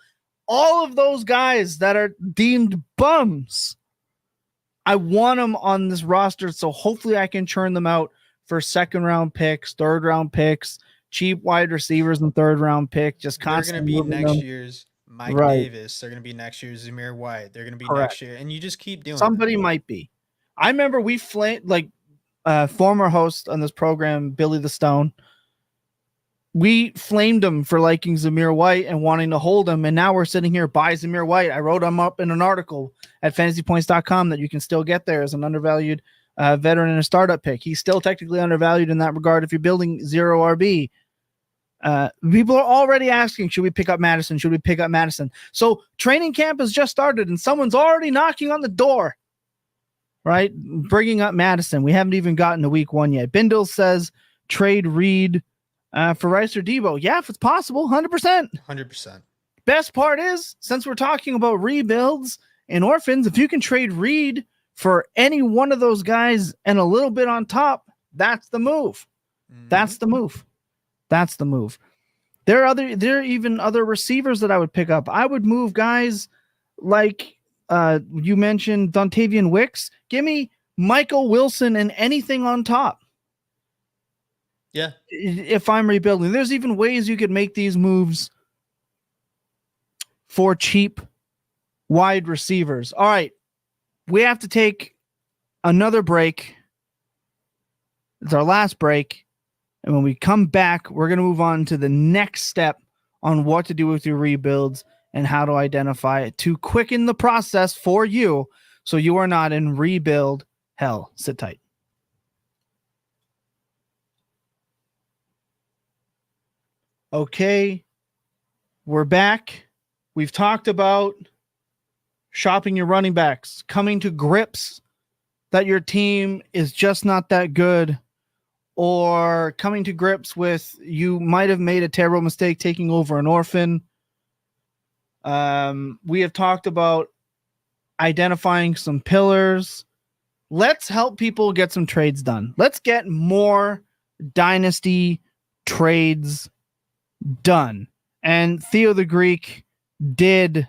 All of those guys that are deemed bums. I want them on this roster, so hopefully I can churn them out for second round picks, third round picks, cheap wide receivers and third round pick. Just constantly. They're going to be next year's Mike Davis. They're going to be next year's Zamir White. They're going to be next year. And you just keep doing Somebody might be. I remember we former host on this program, Billy the Stone, we flamed him for liking Zamir White and wanting to hold him. And now we're sitting here by Zamir White. I wrote him up in an article at FantasyPoints.com that you can still get there as an undervalued veteran and a startup pick. He's still technically undervalued in that regard. If you're building zero RB, people are already asking, should we pick up Madison? Should we pick up Madison? So training camp has just started and someone's already knocking on the door, right? Bringing up Madison. We haven't even gotten to week 1 yet. Bindle says trade Reed for Rice or Debo. Yeah, if it's possible, 100%. 100%. Best part is, since we're talking about rebuilds and orphans, if you can trade Reed for any one of those guys and a little bit on top, that's the move. That's the move. That's the move. There are even other receivers that I would pick up. I would move guys like you mentioned Dontavian Wicks. Give me Michael Wilson and anything on top. Yeah. If I'm rebuilding, there's even ways you could make these moves for cheap wide receivers. All right. We have to take another break. It's our last break. And when we come back, we're going to move on to the next step on what to do with your rebuilds and how to identify it to quicken the process for you so you are not in rebuild hell. Sit tight. Okay, we're back. We've talked about shopping your running backs, coming to grips that your team is just not that good, or coming to grips with you might have made a terrible mistake taking over an orphan. We have talked about identifying some pillars. Let's help people get some trades done. Let's get more Dynasty trades done. And Theo the Greek did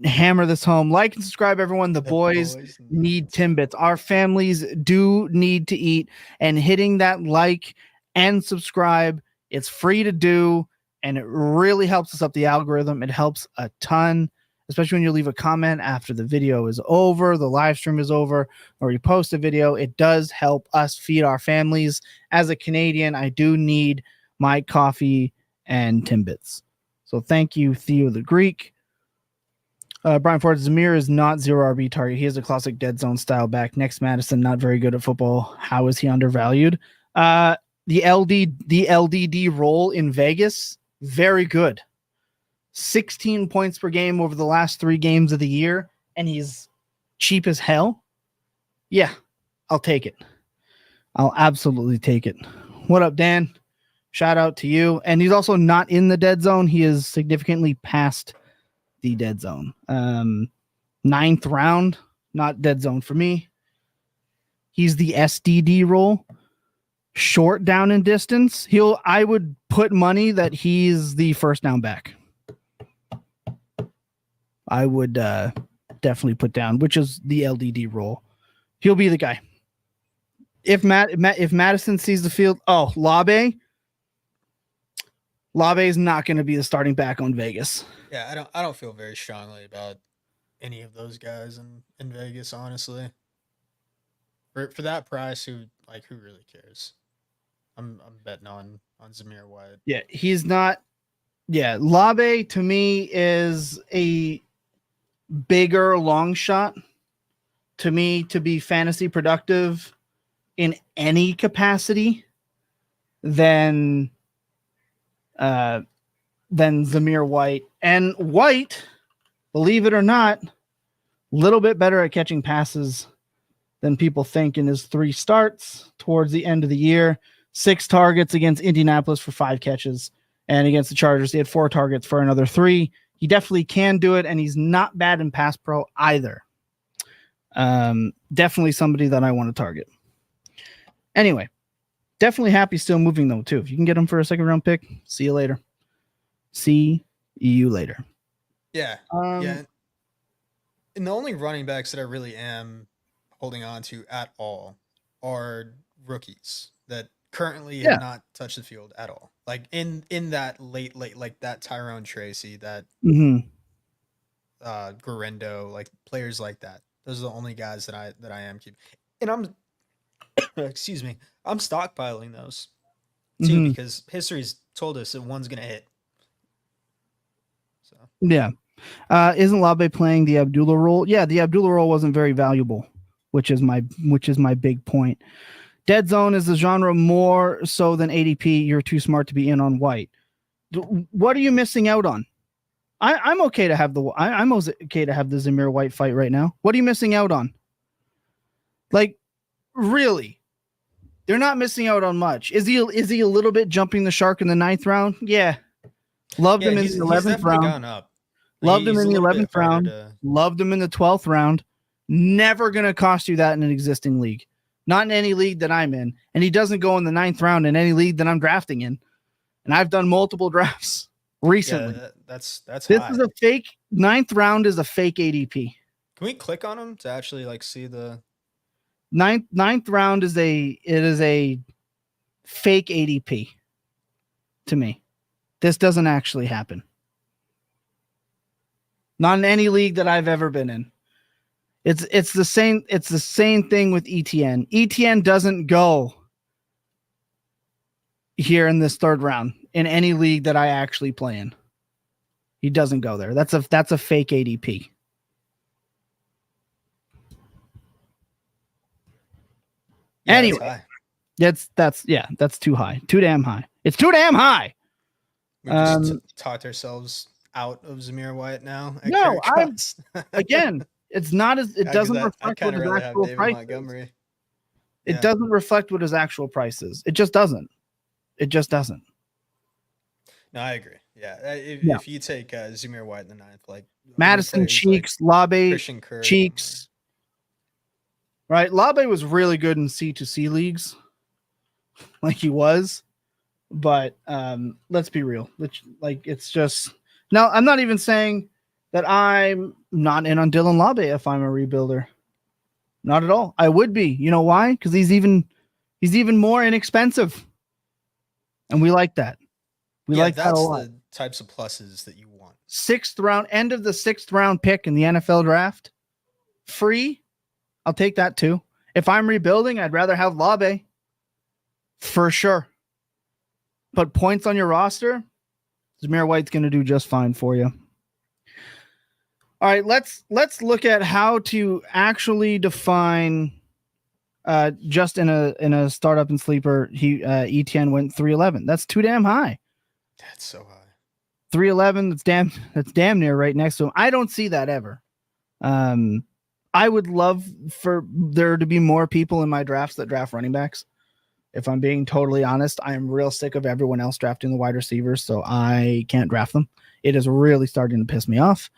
hammer this home. Like and subscribe, everyone. The boys need Timbits. Our families do need to eat, and hitting that like and subscribe, it's free to do, and it really helps us up the algorithm. It helps a ton, especially when you leave a comment after the video is over, the live stream is over, or you post a video. It does help us feed our families. As a Canadian, I do need my coffee and Timbits. So thank you, Theo the Greek. Brian Ford, Zamir is not zero RB target. He is a classic dead zone style back. Next Madison, not very good at football. How is he undervalued? The LDD role in Vegas, very good. 16 points per game over the last 3 games of the year, and he's cheap as hell. Yeah, I'll take it. I'll absolutely take it. What up, Dan? Shout out to you. And he's also not in the dead zone. He is significantly past the dead zone. 9th round, not dead zone for me. He's the SDD role. Short down and distance. I would put money that he's the first down back. I would definitely put down, which is the LDD role. He'll be the guy. If Madison sees the field, Labe is not going to be the starting back on Vegas. Yeah, I don't feel very strongly about any of those guys in Vegas, honestly. For that price, who really cares? I'm betting on Zamir White. Yeah, he's not. Yeah, Labe to me is a bigger long shot to me to be fantasy productive in any capacity than Zamir White. And White, believe it or not, a little bit better at catching passes than people think in his 3 starts towards the end of the year. 6 targets against Indianapolis for 5 catches. And against the Chargers, he had 4 targets for another 3. He definitely can do it, and he's not bad in pass pro either. Definitely somebody that I want to target. Anyway, definitely happy still moving, though, too. If you can get him for a 2nd round pick, see you later. See you later. Yeah. Yeah. And the only running backs that I really am holding on to at all are rookies that currently have not touched the field at all. Like in that late, like that Tyrone Tracy, that Garendo, like players like that. Those are the only guys that I am keeping. And I'm excuse me, I'm stockpiling those too because history's told us that one's gonna hit. So yeah. Isn't Labe playing the Abdullah role? Yeah, the Abdullah role wasn't very valuable, which is my big point. Dead zone is the genre more so than ADP. You're too smart to be in on White. What are you missing out on? I'm okay to have I'm okay to have the Zamir White fight right now. What are you missing out on? Like, really? They're not missing out on much. Is he a little bit jumping the shark in the 9th round? Yeah. Loved him in the 11th round. Gone up. Loved him in the 11th round. Loved him in the 12th round. Never going to cost you that in an existing league. Not in any league that I'm in. And he doesn't go in the 9th round in any league that I'm drafting in. And I've done multiple drafts recently. Yeah, that's this high. Is a fake 9th round is a fake ADP. Can we click on him to actually see the 9th round is a fake ADP to me. This doesn't actually happen. Not in any league that I've ever been in. It's the same thing with ETN. ETN doesn't go here in this 3rd round in any league that I actually play in. He doesn't go there. That's a fake ADP. Yeah, anyway, that's too high. Too damn high. It's too damn high. We just talked ourselves out of Zamir White now. No, again, it's not as it doesn't reflect what his actual price is. It doesn't reflect what his actual price is. It just doesn't. It just doesn't. No, I agree. Yeah, if you take Zamir White in the 9th, like Madison, Cheeks, like Labe, Cheeks, right? Labe was really good in C2C leagues, like he was, but let's be real. It's just now. I'm not even saying that I'm not in on Dylan Labe if I'm a rebuilder. Not at all. I would be. You know why? Because he's even more inexpensive, and we like that. We like that a lot. That's the types of pluses that you want. 6th round, end of the 6th round pick in the NFL draft, free. I'll take that too. If I'm rebuilding, I'd rather have Labe for sure. But points on your roster, Zamir White's going to do just fine for you. All right, let's look at how to actually define. Just in a startup and sleeper, ETN went 311. That's too damn high. That's so high. 311. That's damn near right next to him. I don't see that ever. I would love for there to be more people in my drafts that draft running backs. If I'm being totally honest, I am real sick of everyone else drafting the wide receivers, so I can't draft them. It is really starting to piss me off.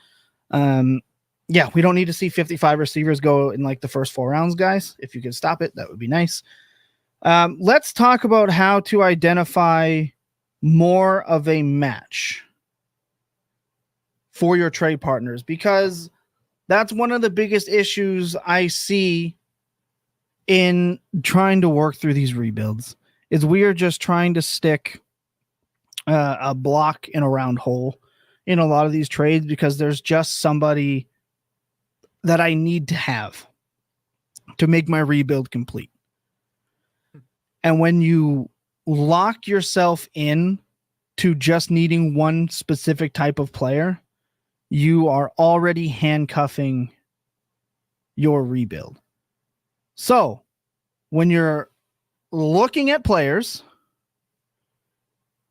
Yeah, we don't need to see 55 receivers go in like the first 4 rounds, guys. If you could stop it, that would be nice. Let's talk about how to identify more of a match for your trade partners, because that's one of the biggest issues I see in trying to work through these rebuilds is we are just trying to stick a block in a round hole in a lot of these trades because there's just somebody that I need to have to make my rebuild complete. And when you lock yourself in to just needing one specific type of player, you are already handcuffing your rebuild. So when you're looking at players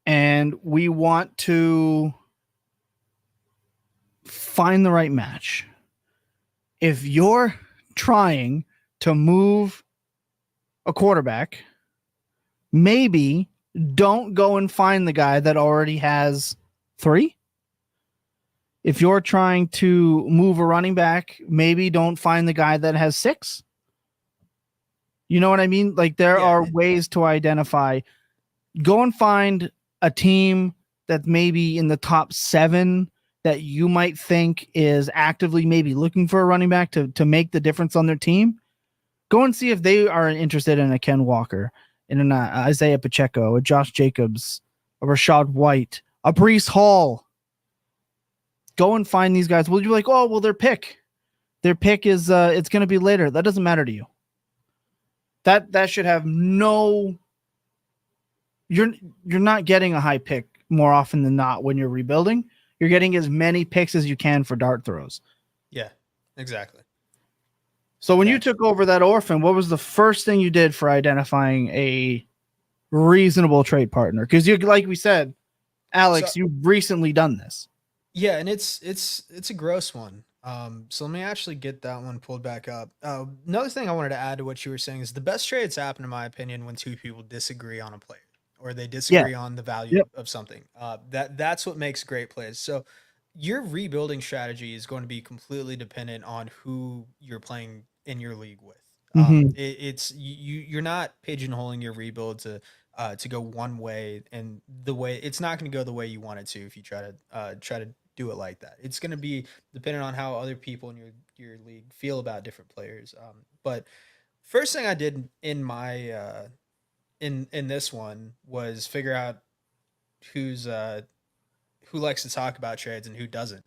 and we want to find the right match, if you're trying to move a quarterback, maybe don't go and find the guy that already has 3. If you're trying to move a running back, maybe don't find the guy that has 6. You know what I mean? Like there are ways to identify. Go and find a team that maybe in the top 7 that you might think is actively maybe looking for a running back to make the difference on their team. Go and see if they are interested in a Ken Walker, in an Isaiah Pacheco, a Josh Jacobs, a Rashad White, a Breece Hall. Go and find these guys. Well, you're like, oh, well, their pick is it's going to be later. That doesn't matter to you. That should have no. You're not getting a high pick more often than not when you're rebuilding. You're getting as many picks as you can for dart throws. Yeah, exactly. So when you took over that Orphan, what was the first thing you did for identifying a reasonable trade partner? Because you, like we said, Alex, you've recently done this. Yeah, and it's a gross one. So let me actually get that one pulled back up. Another thing I wanted to add to what you were saying is the best trades happen, in my opinion, when 2 people disagree on a player or they disagree on the value of something. That's what makes great plays. So your rebuilding strategy is going to be completely dependent on who you're playing in your league with. You're not pigeonholing your rebuild to go one way, and the way it's not going to go the way you want it to if you try to do it like that. It's going to be dependent on how other people in your league feel about different players. But first thing I did in my in this one was figure out who likes to talk about trades and who doesn't.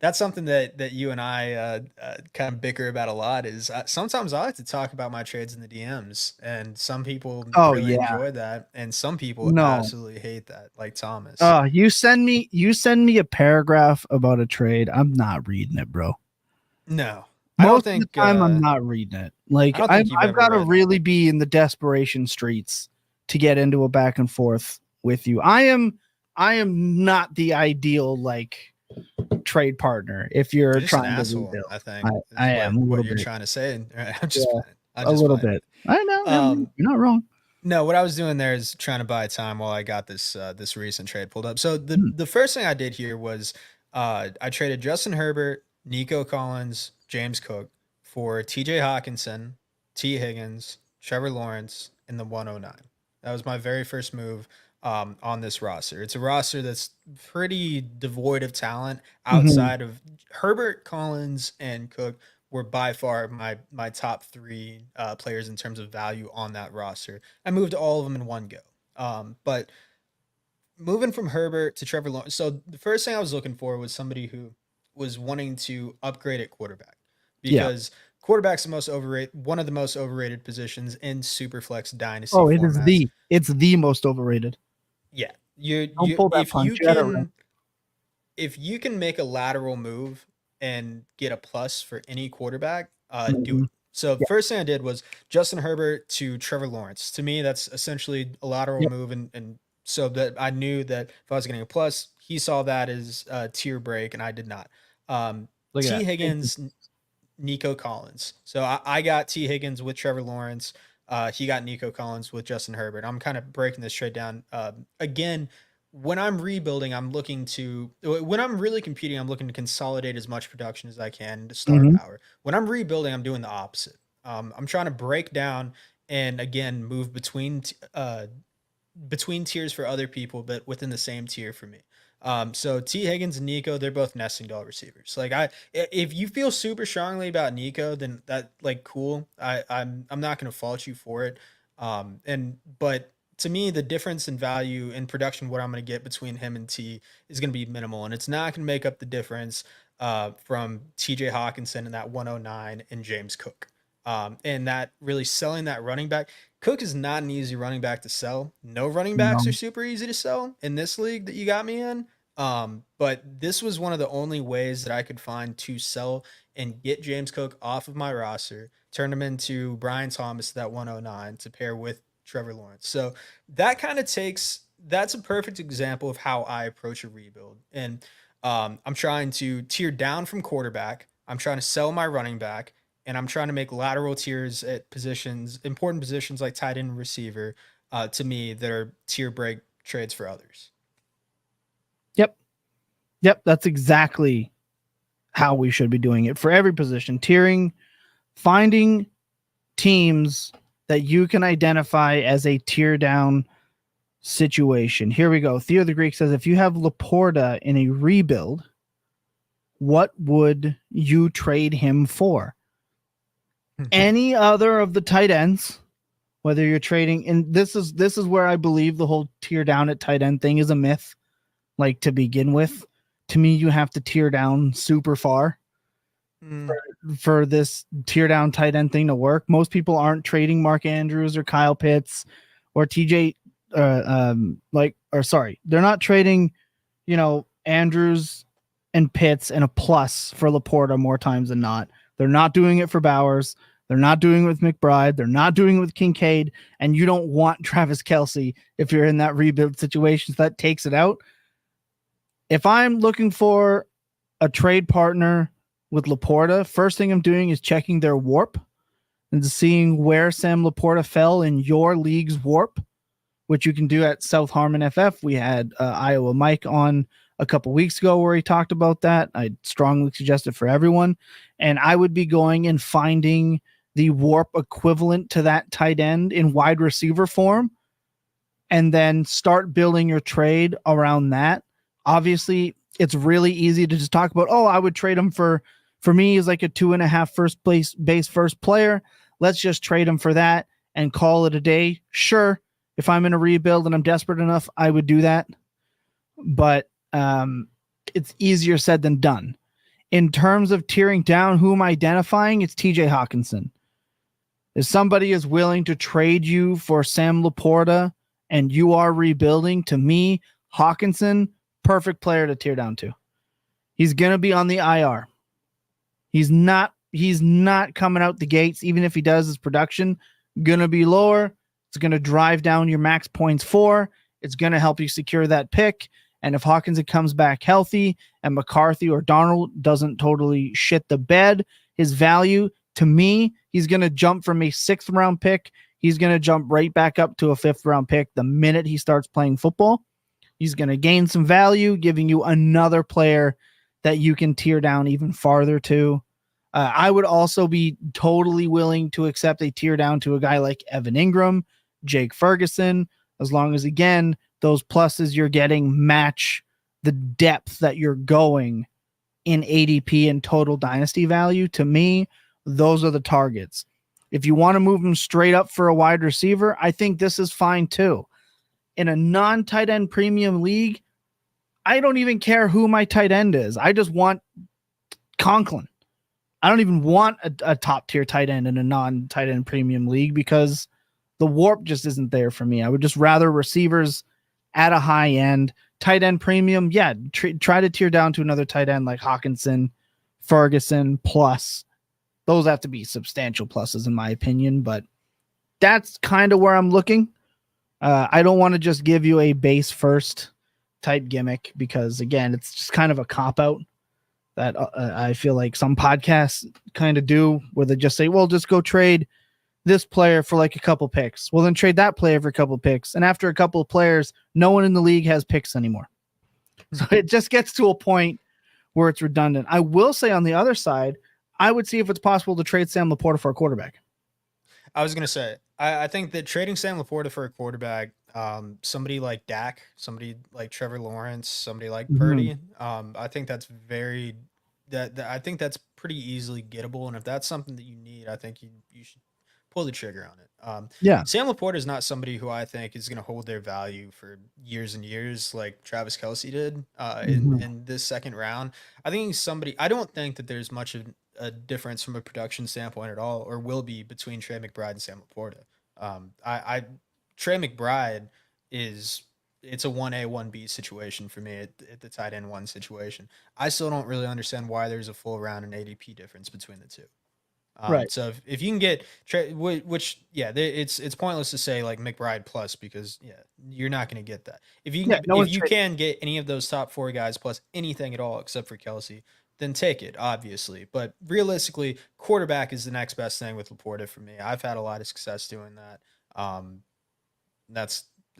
That's something that you and I kind of bicker about a lot. Is sometimes I like to talk about my trades in the DMs, and some people really enjoy that, and some people absolutely hate that, like Thomas. You send me a paragraph about a trade, I'm not reading it, bro. No, most of the time I'm not reading it. Like I've got to really be in the desperation streets to get into a back and forth with you. I am not the ideal trade partner if you're just an trying to asshole, rebuild. I think. I am a What little you're bit. trying to say. I'm just Yeah, playing. I'm a just little playing. bit. I know. You're not wrong. No, what I was doing there is trying to buy time while I got this recent trade pulled up. So Hmm. the first thing I did here was I traded Justin Herbert, Nico Collins, James Cook for TJ Hawkinson, T Higgins, Trevor Lawrence, and the 109. That was my very first move on this roster. It's a roster that's pretty devoid of talent Mhm. outside of Herbert, Collins, and Cook were by far my top three players in terms of value on that roster. I moved all of them in one go. But moving from Herbert to Trevor Lawrence, so the first thing I was looking for was somebody who was wanting to upgrade at quarterback Yeah. because quarterback's the most overrated, one of the most overrated positions in Superflex Dynasty Oh, it is formats. it's the most overrated. Yeah, you Don't you pull that punch. You gotta run. if you can make a lateral move and get a plus for any quarterback, do Mhm. it. So Yeah. first thing I did was Justin Herbert to Trevor Lawrence. To me, that's essentially a lateral Yep. move, and so that I knew that if I was getting a plus, he saw that as a tier break, and I did not. Look T at that. Higgins, Nico Collins. So I got T Higgins with Trevor Lawrence. He got Nico Collins with Justin Herbert. I'm kind of breaking this trade down. Again, when I'm rebuilding, when I'm really competing, I'm looking to consolidate as much production as I can to star Mhm. power. When I'm rebuilding, I'm doing the opposite. I'm trying to break down and again move between tiers for other people, but within the same tier for me. So T Higgins and Nico, they're both nesting doll receivers. If you feel super strongly about Nico, then that cool. I'm not going to fault you for it. But to me, the difference in value in production, what I'm going to get between him and T is going to be minimal, and it's not going to make up the difference from TJ Hawkinson and that 109 and James Cook. And that really selling that running back. Cook is not an easy running back to sell. No running backs are No. super easy to sell in this league that you got me in. But this was one of the only ways that I could find to sell and get James Cook off of my roster, turn him into Brian Thomas, that 109, to pair with Trevor Lawrence. So that's a perfect example of how I approach a rebuild. And I'm trying to tier down from quarterback. I'm trying to sell my running back, and I'm trying to make lateral tiers at positions, important positions like tight end and receiver, to me that are tier break trades for others. Yep. Yep. That's exactly how we should be doing it for every position. Tiering, finding teams that you can identify as a tier down situation. Here we go. Theo the Greek says, if you have Laporta in a rebuild, what would you trade him for? Any other of the tight ends, whether you're trading, and this is where I believe the whole tier down at tight end thing is a myth. Like, to begin with, to me, you have to tier down super far for this tier down tight end thing to work. Most people aren't trading Mark Andrews or Kyle Pitts or TJ, they're not trading, Andrews and Pitts and a plus for Laporta more times than not. They're not doing it for Bowers. They're not doing it with McBride. They're not doing it with Kincaid. And you don't want Travis Kelce if you're in that rebuild situation. So that takes it out. If I'm looking for a trade partner with Laporta, first thing I'm doing is checking their warp and seeing where Sam Laporta fell in your league's warp, which you can do at South Harmon FF. We had Iowa Mike on a couple weeks ago where he talked about that. I strongly suggest it for everyone. And I would be going and finding the warp equivalent to that tight end in wide receiver form and then start building your trade around that. Obviously, it's really easy to just talk about, oh, I would trade him for me is like a 2.5 first place base first player. Let's just trade him for that and call it a day. Sure. If I'm in a rebuild and I'm desperate enough, I would do that. But it's easier said than done. In terms of tiering down, who am I identifying? It's TJ Hawkinson. If somebody is willing to trade you for Sam Laporta and you are rebuilding, to me, Hawkinson, perfect player to tear down to. He's going to be on the IR. He's not coming out the gates. Even if he does, his production going to be lower. It's going to drive down your max points for. It's going to help you secure that pick. And if Hawkinson comes back healthy and McCarthy or Darnold doesn't totally shit the bed, his value, to me, he's going to jump from a 6th round pick. He's going to jump right back up to a 5th round pick the minute he starts playing football. He's going to gain some value, giving you another player that you can tear down even farther to. I would also be totally willing to accept a tear down to a guy like Evan Ingram, Jake Ferguson, as long as, again, those pluses you're getting match the depth that you're going in ADP and total dynasty value. To me, those are the targets. If you want to move them straight up for a wide receiver, I think this is fine too. In a non-tight end premium league, I don't even care who my tight end is. I just want Conklin. I don't even want a top tier tight end in a non-tight end premium league because the warp just isn't there for me. I would just rather receivers at a high end. Tight end premium, yeah, try to tear down to another tight end like Hawkinson, Ferguson, plus. Those have to be substantial pluses in my opinion, but that's kind of where I'm looking. I don't want to just give you a base first type gimmick because, again, it's just kind of a cop-out that I feel like some podcasts kind of do, where they just say, well, just go trade this player for like a couple picks. Well, then trade that player for a couple picks. And after a couple of players, no one in the league has picks anymore. So it just gets to a point where it's redundant. I will say on the other side, I would see if it's possible to trade Sam Laporta for a quarterback. I was going to say, I think that trading Sam Laporta for a quarterback, somebody like Dak, somebody like Trevor Lawrence, somebody like Purdy, I think that's I think that's pretty easily gettable. And if that's something that you need, I think you should pull the trigger on it. Yeah. Sam Laporta is not somebody who I think is going to hold their value for years and years like Travis Kelce did in this second round. I think he's somebody, I don't think that there's much of a difference from a production standpoint at all, or will be, between Trey McBride and Sam Laporta. Trey McBride it's a 1A, 1B situation for me at the tight end 1 situation. I still don't really understand why there's a full round and ADP difference between the two. Right. So if you can get it's pointless to say like McBride plus, because you're not going to get that. If you can get any of those top 4 guys plus anything at all except for Kelce, then take it, obviously. But realistically, quarterback is the next best thing with Laporta for me. I've had a lot of success doing that.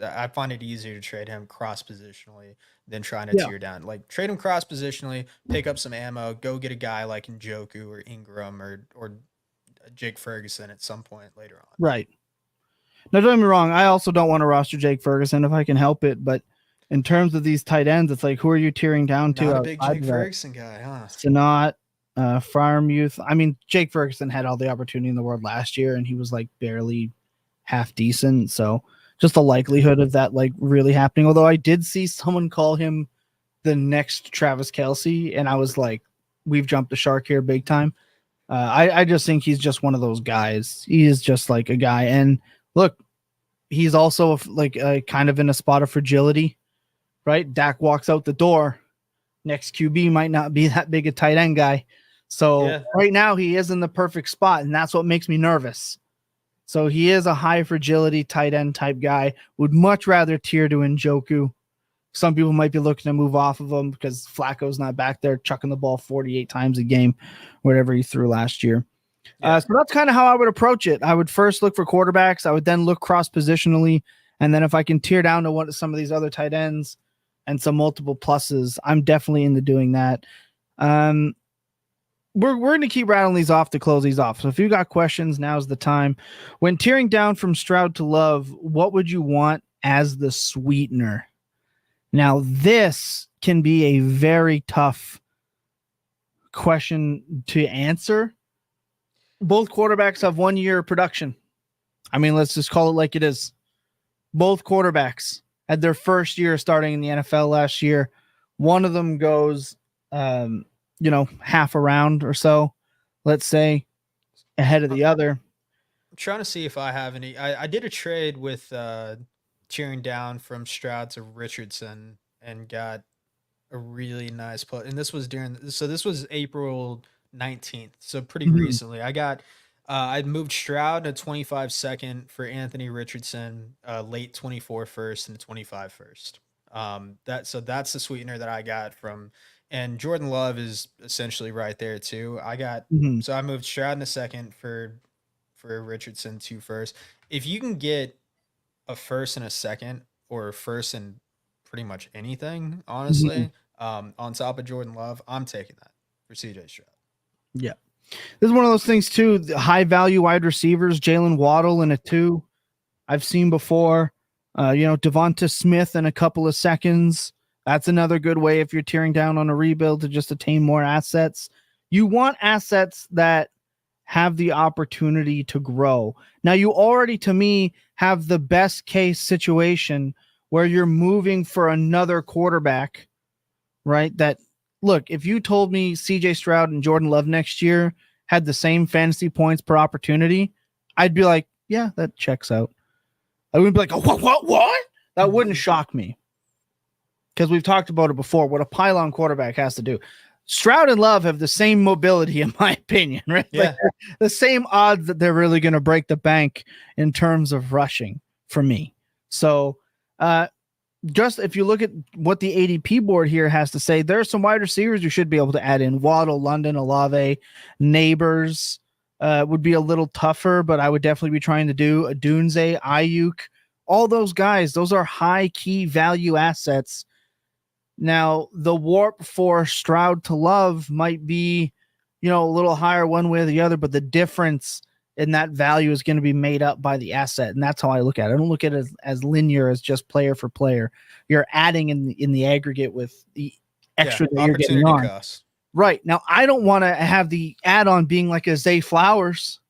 I find it easier to trade him cross positionally than trying to tear down. Like, trade him cross positionally, pick up some ammo, go get a guy like Njoku or Ingram or Jake Ferguson at some point later on. Right. Now, don't get me wrong. I also don't want to roster Jake Ferguson if I can help it. But in terms of these tight ends, it's like, who are you tearing down to? Not a big Jake Ferguson guy, huh? Sinat, Freiermuth. I mean, Jake Ferguson had all the opportunity in the world last year, and he was like barely half decent. So just the likelihood of that like really happening. Although I did see someone call him the next Travis Kelce, and I was like, we've jumped the shark here big time. I just think he's just one of those guys. He is just like a guy. And look, he's also like kind of in a spot of fragility, right? Dak walks out the door. Next QB might not be that big a tight end guy. So right now he is in the perfect spot, and that's what makes me nervous. So he is a high fragility tight end type guy. Would much rather tier to Njoku. Some people might be looking to move off of him because Flacco's not back there chucking the ball 48 times a game, whatever he threw last year. So that's kind of how I would approach it. I would first look for quarterbacks. I would then look cross positionally. And then if I can tear down to some of these other tight ends and some multiple pluses, I'm definitely into doing that. We're going to keep rattling these off to close these off. So if you got questions, now's the time. When tearing down from Stroud to Love, what would you want as the sweetener? Now, this can be a very tough question to answer. Both quarterbacks have 1 year of production. I mean, let's just call it like it is. Both quarterbacks had their first year starting in the NFL last year. One of them goes, half a round or so, let's say, ahead of the other. I'm trying to see if I have any. I did a trade with cheering down from Stroud to Richardson and got a really nice play. And this was this was April 19th, so pretty recently. I got I moved Stroud to 25 second for Anthony Richardson, late 24 first and 25 first. That's the sweetener that I got from, and Jordan Love is essentially right there too. Mhm. So I moved Stroud in a second for Richardson 2 first. If you can get a first and a second, or a first and pretty much anything, Mhm. honestly, on top of Jordan Love, I'm taking that for CJ Stroud. Yeah. This is one of those things too. The high value wide receivers, Jalen Waddle in a 2. I've seen before. Devonta Smith in a couple of seconds. That's another good way if you're tearing down on a rebuild to just attain more assets. You want assets that have the opportunity to grow. Now, you already, to me, have the best case situation where you're moving for another quarterback, right? That, look, if you told me CJ Stroud and Jordan Love next year had the same fantasy points per opportunity, I'd be like, yeah, that checks out. I wouldn't be like, oh, what? That wouldn't shock me, because we've talked about it before, what a pylon quarterback has to do. Stroud and Love have the same mobility, in my opinion, right? Yeah. Like, the same odds that they're really going to break the bank in terms of rushing for me. So, just if you look at what the ADP board here has to say, there are some wide receivers you should be able to add in. Waddle, London, Olave, Neighbors would be a little tougher, but I would definitely be trying to do a Dunze, Ayuk, all those guys. Those are high key value assets. Now, the warp for Stroud to Love might be, a little higher one way or the other, but the difference in that value is going to be made up by the asset. And that's how I look at it. I don't look at it as linear as just player for player. You're adding in the aggregate with the extra that you're getting on. Cost. Right. Now, I don't want to have the add-on being like a Zay Flowers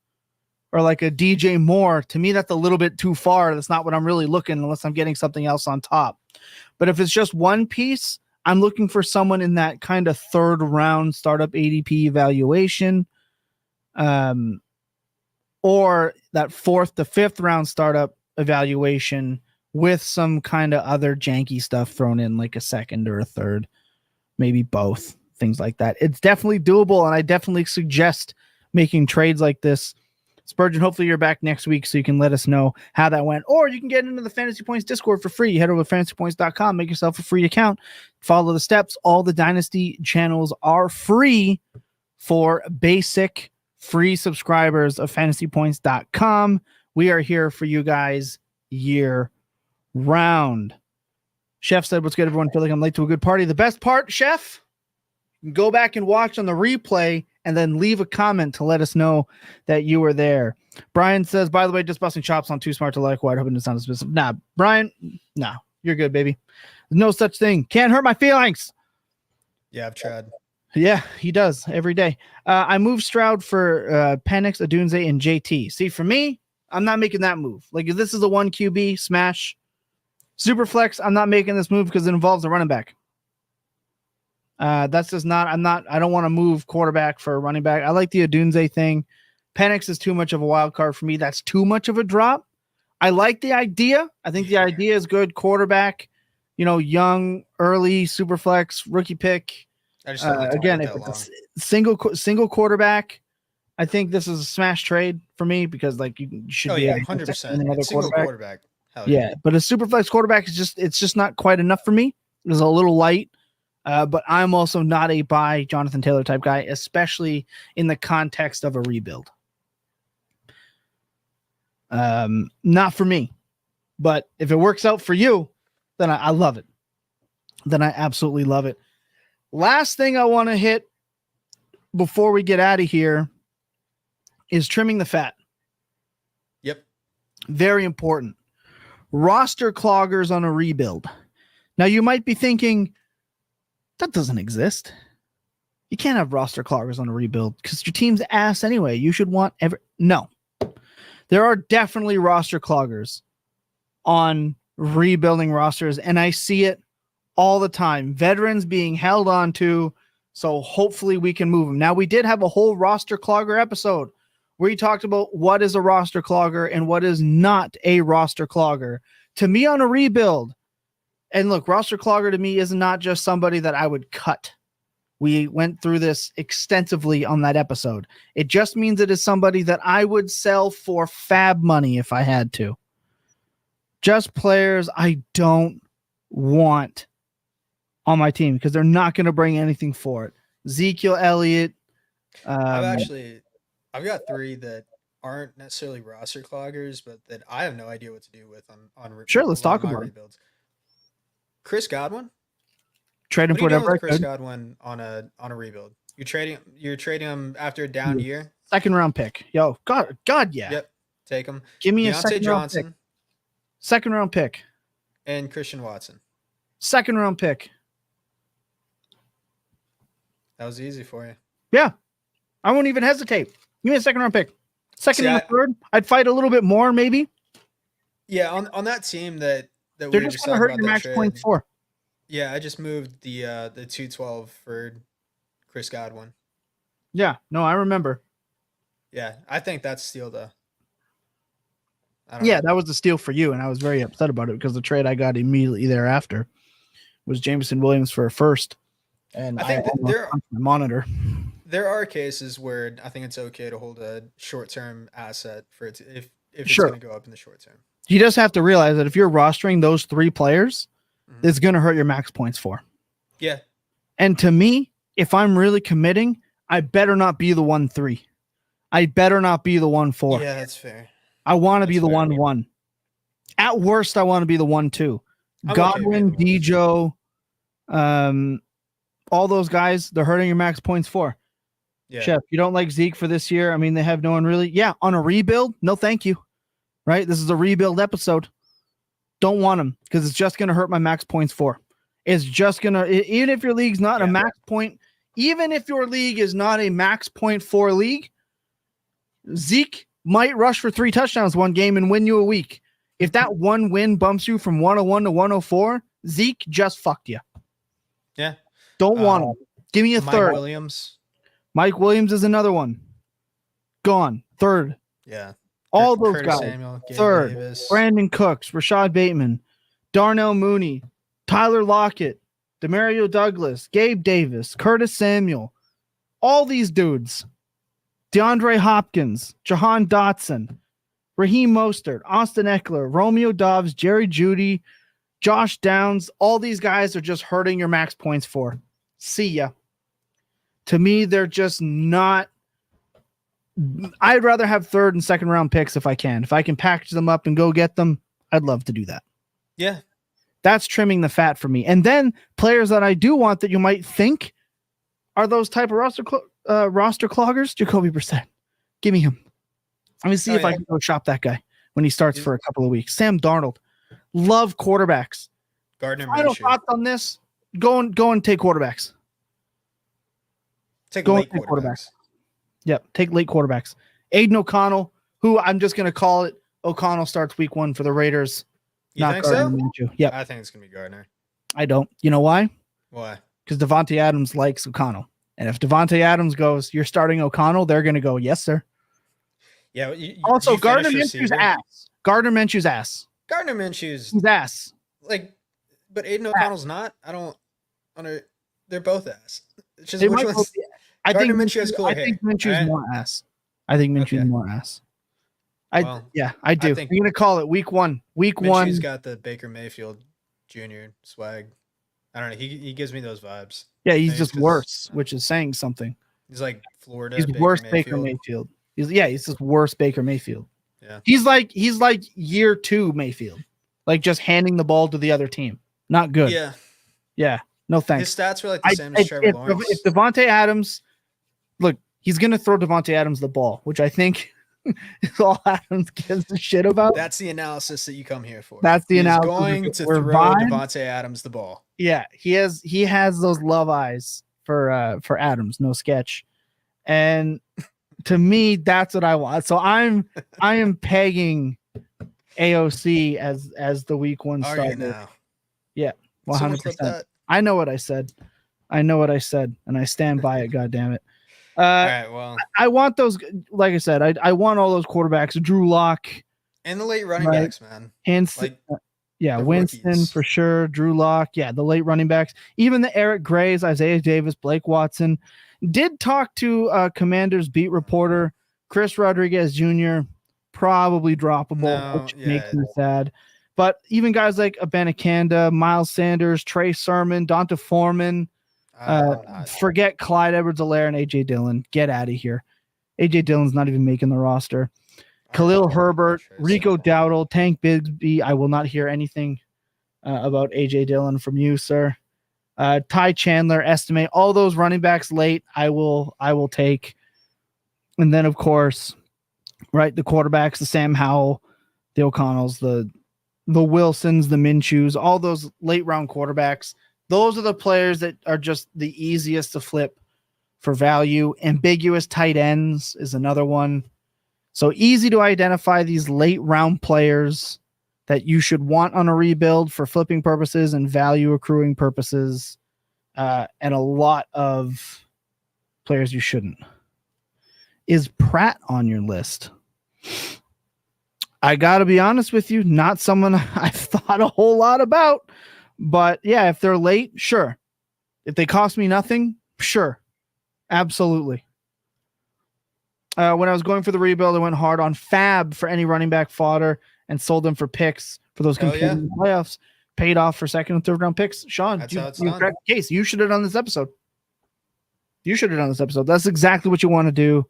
or like a DJ Moore. To me, that's a little bit too far. That's not what I'm really looking, unless I'm getting something else on top. But if it's just one piece, I'm looking for someone in that kind of third round startup ADP evaluation, or that fourth to fifth round startup evaluation with some kind of other janky stuff thrown in, like a second or a third, maybe both, things like that. It's definitely doable, and I definitely suggest making trades like this. Spurgeon, hopefully you're back next week so you can let us know how that went. Or you can get into the Fantasy Points Discord for free. You head over to fantasypoints.com, make yourself a free account, follow the steps. All the Dynasty channels are free for basic free subscribers of fantasypoints.com. We are here for you guys year round. Chef said, what's good, everyone? Feel like I'm late to a good party. The best part, Chef, go back and watch on the replay and then leave a comment to let us know that you were there. Brian says, by the way, just busting chops on Too Smart to Like White. Hoping it's not specific. Nah, Brian, nah, you're good, baby. There's no such thing. Can't hurt my feelings. Yeah, I've tried. Yeah, he does every day. I moved Stroud for Penix, Adunze, and JT. See, for me, I'm not making that move. Like, if this is a 1 QB smash, Superflex, I'm not making this move because it involves a running back. That's just not, I don't want to move quarterback for a running back. I like the Adunze thing. Penix is too much of a wild card for me. That's too much of a drop. I like the idea. I think the idea is good. Quarterback, young, early, super flex, rookie pick. I just don't like again, if it's a single quarterback, I think this is a smash trade for me, because like you should be 100% another single quarterback. Hell yeah. But a super flex quarterback is just not quite enough for me. It's a little light. But I'm also not a buy Jonathan Taylor type guy, especially in the context of a rebuild. Not for me. But if it works out for you, then I love it. Then I absolutely love it. Last thing I want to hit before we get out of here is trimming the fat. Yep. Very important. Roster cloggers on a rebuild. Now, you might be thinking, that doesn't exist. You can't have roster cloggers on a rebuild because your team's ass anyway. You should want No. There are definitely roster cloggers on rebuilding rosters, and I see it all the time. Veterans being held on to, so hopefully we can move them. Now, we did have a whole roster clogger episode where he talked about what is a roster clogger and what is not a roster clogger. To me, on a rebuild, and look, roster clogger to me is not just somebody that I would cut. We went through this extensively on that episode. It just means it is somebody that I would sell for fab money if I had to. Just players I don't want on my team because they're not going to bring anything for it. Ezekiel Elliott. I've got 3 that aren't necessarily roster cloggers, but that I have no idea what to do with on sure. Let's talk about rebuilds. Chris Godwin. Trade him for whatever. Chris Godwin on a rebuild. You're trading him after a down year. Second round pick. Yo, God, yeah. Yep, take him. Give me Deontay a second Johnson. round pick. Second round pick. And Christian Watson. Second round pick. That was easy for you. Yeah. I won't even hesitate. Give me a second round pick. Second and a third. I'd fight a little bit more, maybe. Yeah, on that team that they're just going to hurt your max points for. Yeah, I just moved the 212 for Chris Godwin. Yeah, no, I remember. Yeah, I think that's steal though. Yeah, that was the steal for you, and I was very upset about it because the trade I got immediately thereafter was Jameson Williams for a first, and I think monitor. There are cases where I think it's okay to hold a short-term asset for it if it's sure. going to go up in the short term. You just have to realize that if you're rostering those 3 players, it's going to hurt your max points for. Yeah. And to me, if I'm really committing, I better not be the 1-3. I better not be the 1-4. Yeah, that's fair. I want to be the 1-1. At worst, I want to be the 1-2. Godwin, Dejo, all those guys, they're hurting your max points for. Yeah. Chef, you don't like Zeke for this year? I mean, they have no one really. Yeah, on a rebuild, no thank you. Right? This is a rebuild episode. Don't want him because it's just going to hurt my max points for. It's just going to, even if your league's not a max point, even if your league is not a max point 4 league, Zeke might rush for 3 touchdowns one game and win you a week. If that one win bumps you from 101 to 104, Zeke just fucked you. Yeah. Don't want him. Give me a third. Mike Williams is another one. Gone. Third. Yeah. All those guys. Samuel, third. Davis. Brandon Cooks, Rashad Bateman, Darnell Mooney, Tyler Lockett, Demario Douglas, Gabe Davis, Curtis Samuel. All these dudes. DeAndre Hopkins, Jahan Dotson, Raheem Mostert, Austin Eckler, Romeo Dobbs, Jerry Jeudy, Josh Downs. All these guys are just hurting your max points for. See ya. To me, they're just not. I'd rather have third and second round picks if I can. If I can package them up and go get them, I'd love to do that. Yeah. That's trimming the fat for me. And then players that I do want that you might think are those type of roster cloggers, Jacoby Brissett. Give me him. Let me see if I can go shop that guy when he starts for a couple of weeks. Sam Darnold. Love quarterbacks. Gardner Final thoughts on this. Go and take quarterbacks. Take late quarterbacks. Yep, take late quarterbacks. Aiden O'Connell, who I'm just going to call it, O'Connell starts week 1 for the Raiders. You think Gardner so? Yep. I think it's going to be Gardner. I don't. You know why? Why? Because Devontae Adams likes O'Connell. And if Devontae Adams goes, you're starting O'Connell, they're going to go, yes, sir. Yeah. Also, Gardner Minshew's ass. Gardner Minshew's ass. Gardner Minshew's his ass. Like, but Aiden O'Connell's not. I don't. They're both ass. It's just which one's. I think Minshew has cooler hair. I think Minshew's more ass. I think Minshew's more ass. I do. I'm gonna call it week 1. Week Minshew's 1. He's got the Baker Mayfield Jr. swag. I don't know. He gives me those vibes. Yeah, he's just worse, which is saying something. He's like Florida. He's worse Baker Mayfield. He's just worse Baker Mayfield. Yeah. He's like year 2 Mayfield. Like just handing the ball to the other team. Not good. Yeah. Yeah. No thanks. His stats were like the same as Trevor Lawrence. If Devontae Adams, look, he's going to throw Devontae Adams the ball, which I think is all Adams gives a shit about. That's the analysis that you come here for. That's the analysis. He's going to throw Devontae Adams the ball. Yeah, he has those love eyes for Adams, no sketch. And to me, that's what I want. So I am pegging AOC as the week 1 starter. Are you now? Yeah, 100%. I know what I said. And I stand by it. God damn it. All right. Well, I want those. Like I said, I want all those quarterbacks. Drew Lock and the late running backs, man. Yeah, The Winston rookies. for sure. Drew Lock. Yeah, the late running backs. Even the Eric Grays, Isaiah Davis, Blake Watson. Did talk to Commanders beat reporter Chris Rodriguez Jr. Probably droppable, No, which yeah. makes me sad. But even guys like Abanikanda, Miles Sanders, Trey Sermon, Donta Foreman, forget Clyde Edwards-Helaire and A.J. Dillon. Get out of here. A.J. Dillon's not even making the roster. Khalil Herbert, Rico Dowdle, Tank Bigsby. I will not hear anything about A.J. Dillon from you, sir. Ty Chandler, estimate all those running backs late. I will take. And then, of course, right, the quarterbacks, the Sam Howell, the O'Connells, the Wilsons, the Minshews, all those late round quarterbacks. Those are the players that are just the easiest to flip for value. Ambiguous tight ends is another one. So easy to identify these late round players that you should want on a rebuild for flipping purposes and value accruing purposes, and a lot of players you shouldn't. Is Pratt on your list? I got to be honest with you, not someone I've thought a whole lot about. But yeah, if they're late, sure. If they cost me nothing, sure. Absolutely. When I was going for the rebuild, I went hard on Fab for any running back fodder and sold them for picks for those competing playoffs. Paid off for second and third round picks. Sean, you cracked the case. You should have done this episode. That's exactly what you want to do.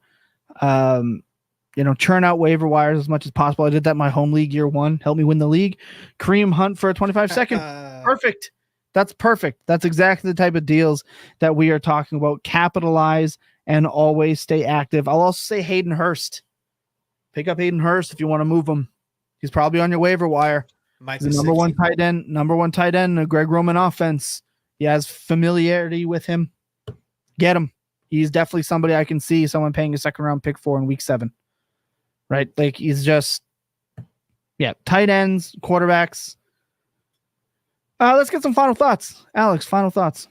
Churn out waiver wires as much as possible. I did that in my home league year one. Help me win the league. Kareem Hunt for a 25-second. Perfect. That's perfect. That's exactly the type of deals that we are talking about. Capitalize and always stay active. I'll also say Hayden Hurst. Pick up Hayden Hurst if you want to move him. He's probably on your waiver wire. He's the number one tight end in the Greg Roman offense. He has familiarity with him. Get him. He's definitely somebody I can see someone paying a second round pick for in week 7. Right? Like he's just, tight ends, quarterbacks. Let's get some final thoughts. Alex, final thoughts.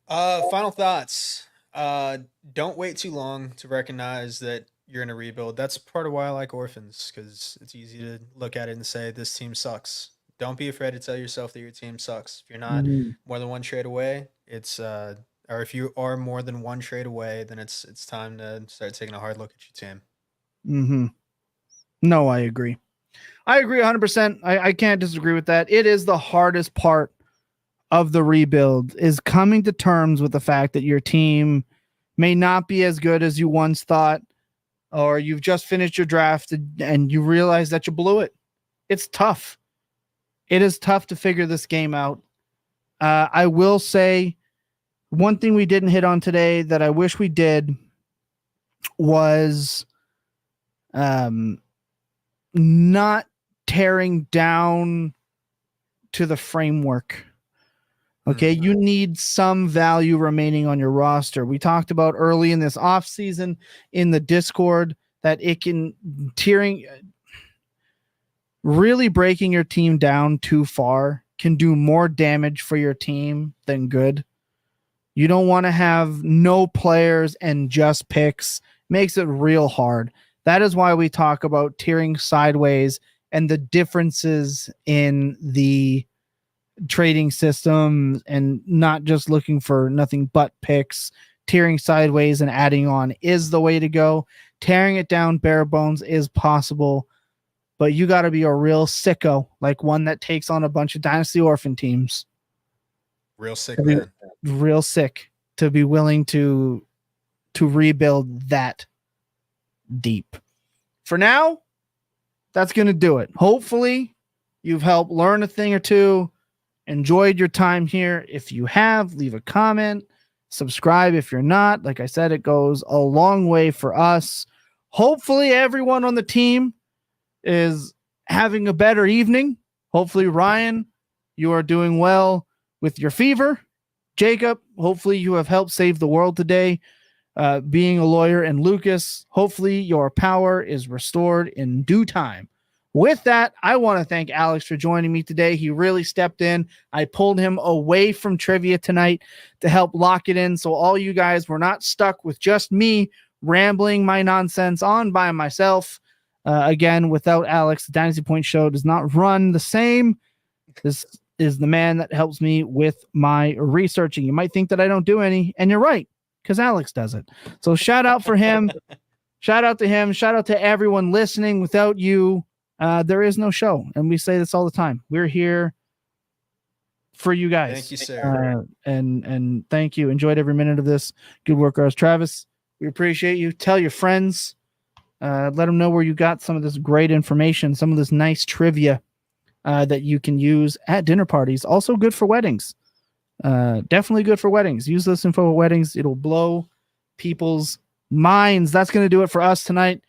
Final thoughts. Don't wait too long to recognize that you're in a rebuild. That's part of why I like Orphans, because it's easy to look at it and say, this team sucks. Don't be afraid to tell yourself that your team sucks. If you're not more than one trade away, or if you are more than one trade away, then it's time to start taking a hard look at your team. Mm-hmm. No, I agree. I agree 100%. I can't disagree with that. It is the hardest part of the rebuild, is coming to terms with the fact that your team may not be as good as you once thought, or you've just finished your draft and you realize that you blew it. It's tough. It is tough to figure this game out. I will say one thing we didn't hit on today that I wish we did was not tearing down to the framework. Okay, you need some value remaining on your roster. We talked about early in this offseason in the Discord that it can really breaking your team down too far can do more damage for your team than good. You don't want to have no players and just picks. Makes it real hard. That is why we talk about tiering sideways and the differences in the trading system and not just looking for nothing but picks. Tiering sideways and adding on is the way to go. Tearing it down bare bones is possible, but you got to be a real sicko, like one that takes on a bunch of Dynasty Orphan teams. Real sick, man. Real sick to be willing to rebuild that deep. For now, that's going to do it. Hopefully, you've helped learn a thing or two. Enjoyed your time here. If you have, leave a comment. Subscribe if you're not. Like I said, it goes a long way for us. Hopefully, everyone on the team is having a better evening. Hopefully, Ryan, you are doing well with your fever. Jacob, hopefully you have helped save the world today, being a lawyer. And Lucas, hopefully your power is restored in due time. With that, I want to thank Alex for joining me today. He really stepped in. I pulled him away from trivia tonight to help lock it in, so all you guys were not stuck with just me rambling my nonsense on by myself. Again, without Alex, the Dynasty Point show does not run the same. This is the man that helps me with my researching. You might think that I don't do any, and you're right, because Alex does it. So shout out for him. Shout out to him. Shout out to everyone listening. Without you, there is no show. And we say this all the time. We're here for you guys. Thank you, sir. And thank you. Enjoyed every minute of this. Good work, guys. Travis, we appreciate you. Tell your friends. Let them know where you got some of this great information, some of this nice trivia that you can use at dinner parties. Also good for weddings. Definitely good for weddings. Use this info at weddings. It'll blow people's minds. That's going to do it for us tonight.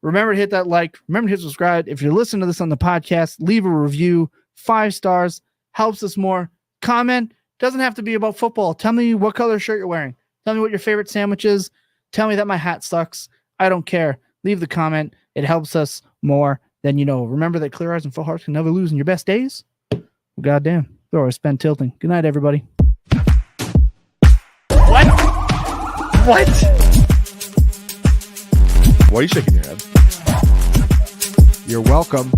Remember to hit that like. Remember to hit subscribe. If you're listening to this on the podcast, leave a review. 5 stars. Helps us more. Comment. Doesn't have to be about football. Tell me what color shirt you're wearing. Tell me what your favorite sandwich is. Tell me that my hat sucks. I don't care. Leave the comment. It helps us more than you know. Remember that clear eyes and full hearts can never lose in your best days. Goddamn. They're always spent tilting. Good night, everybody. What? Why are you shaking your head? You're welcome.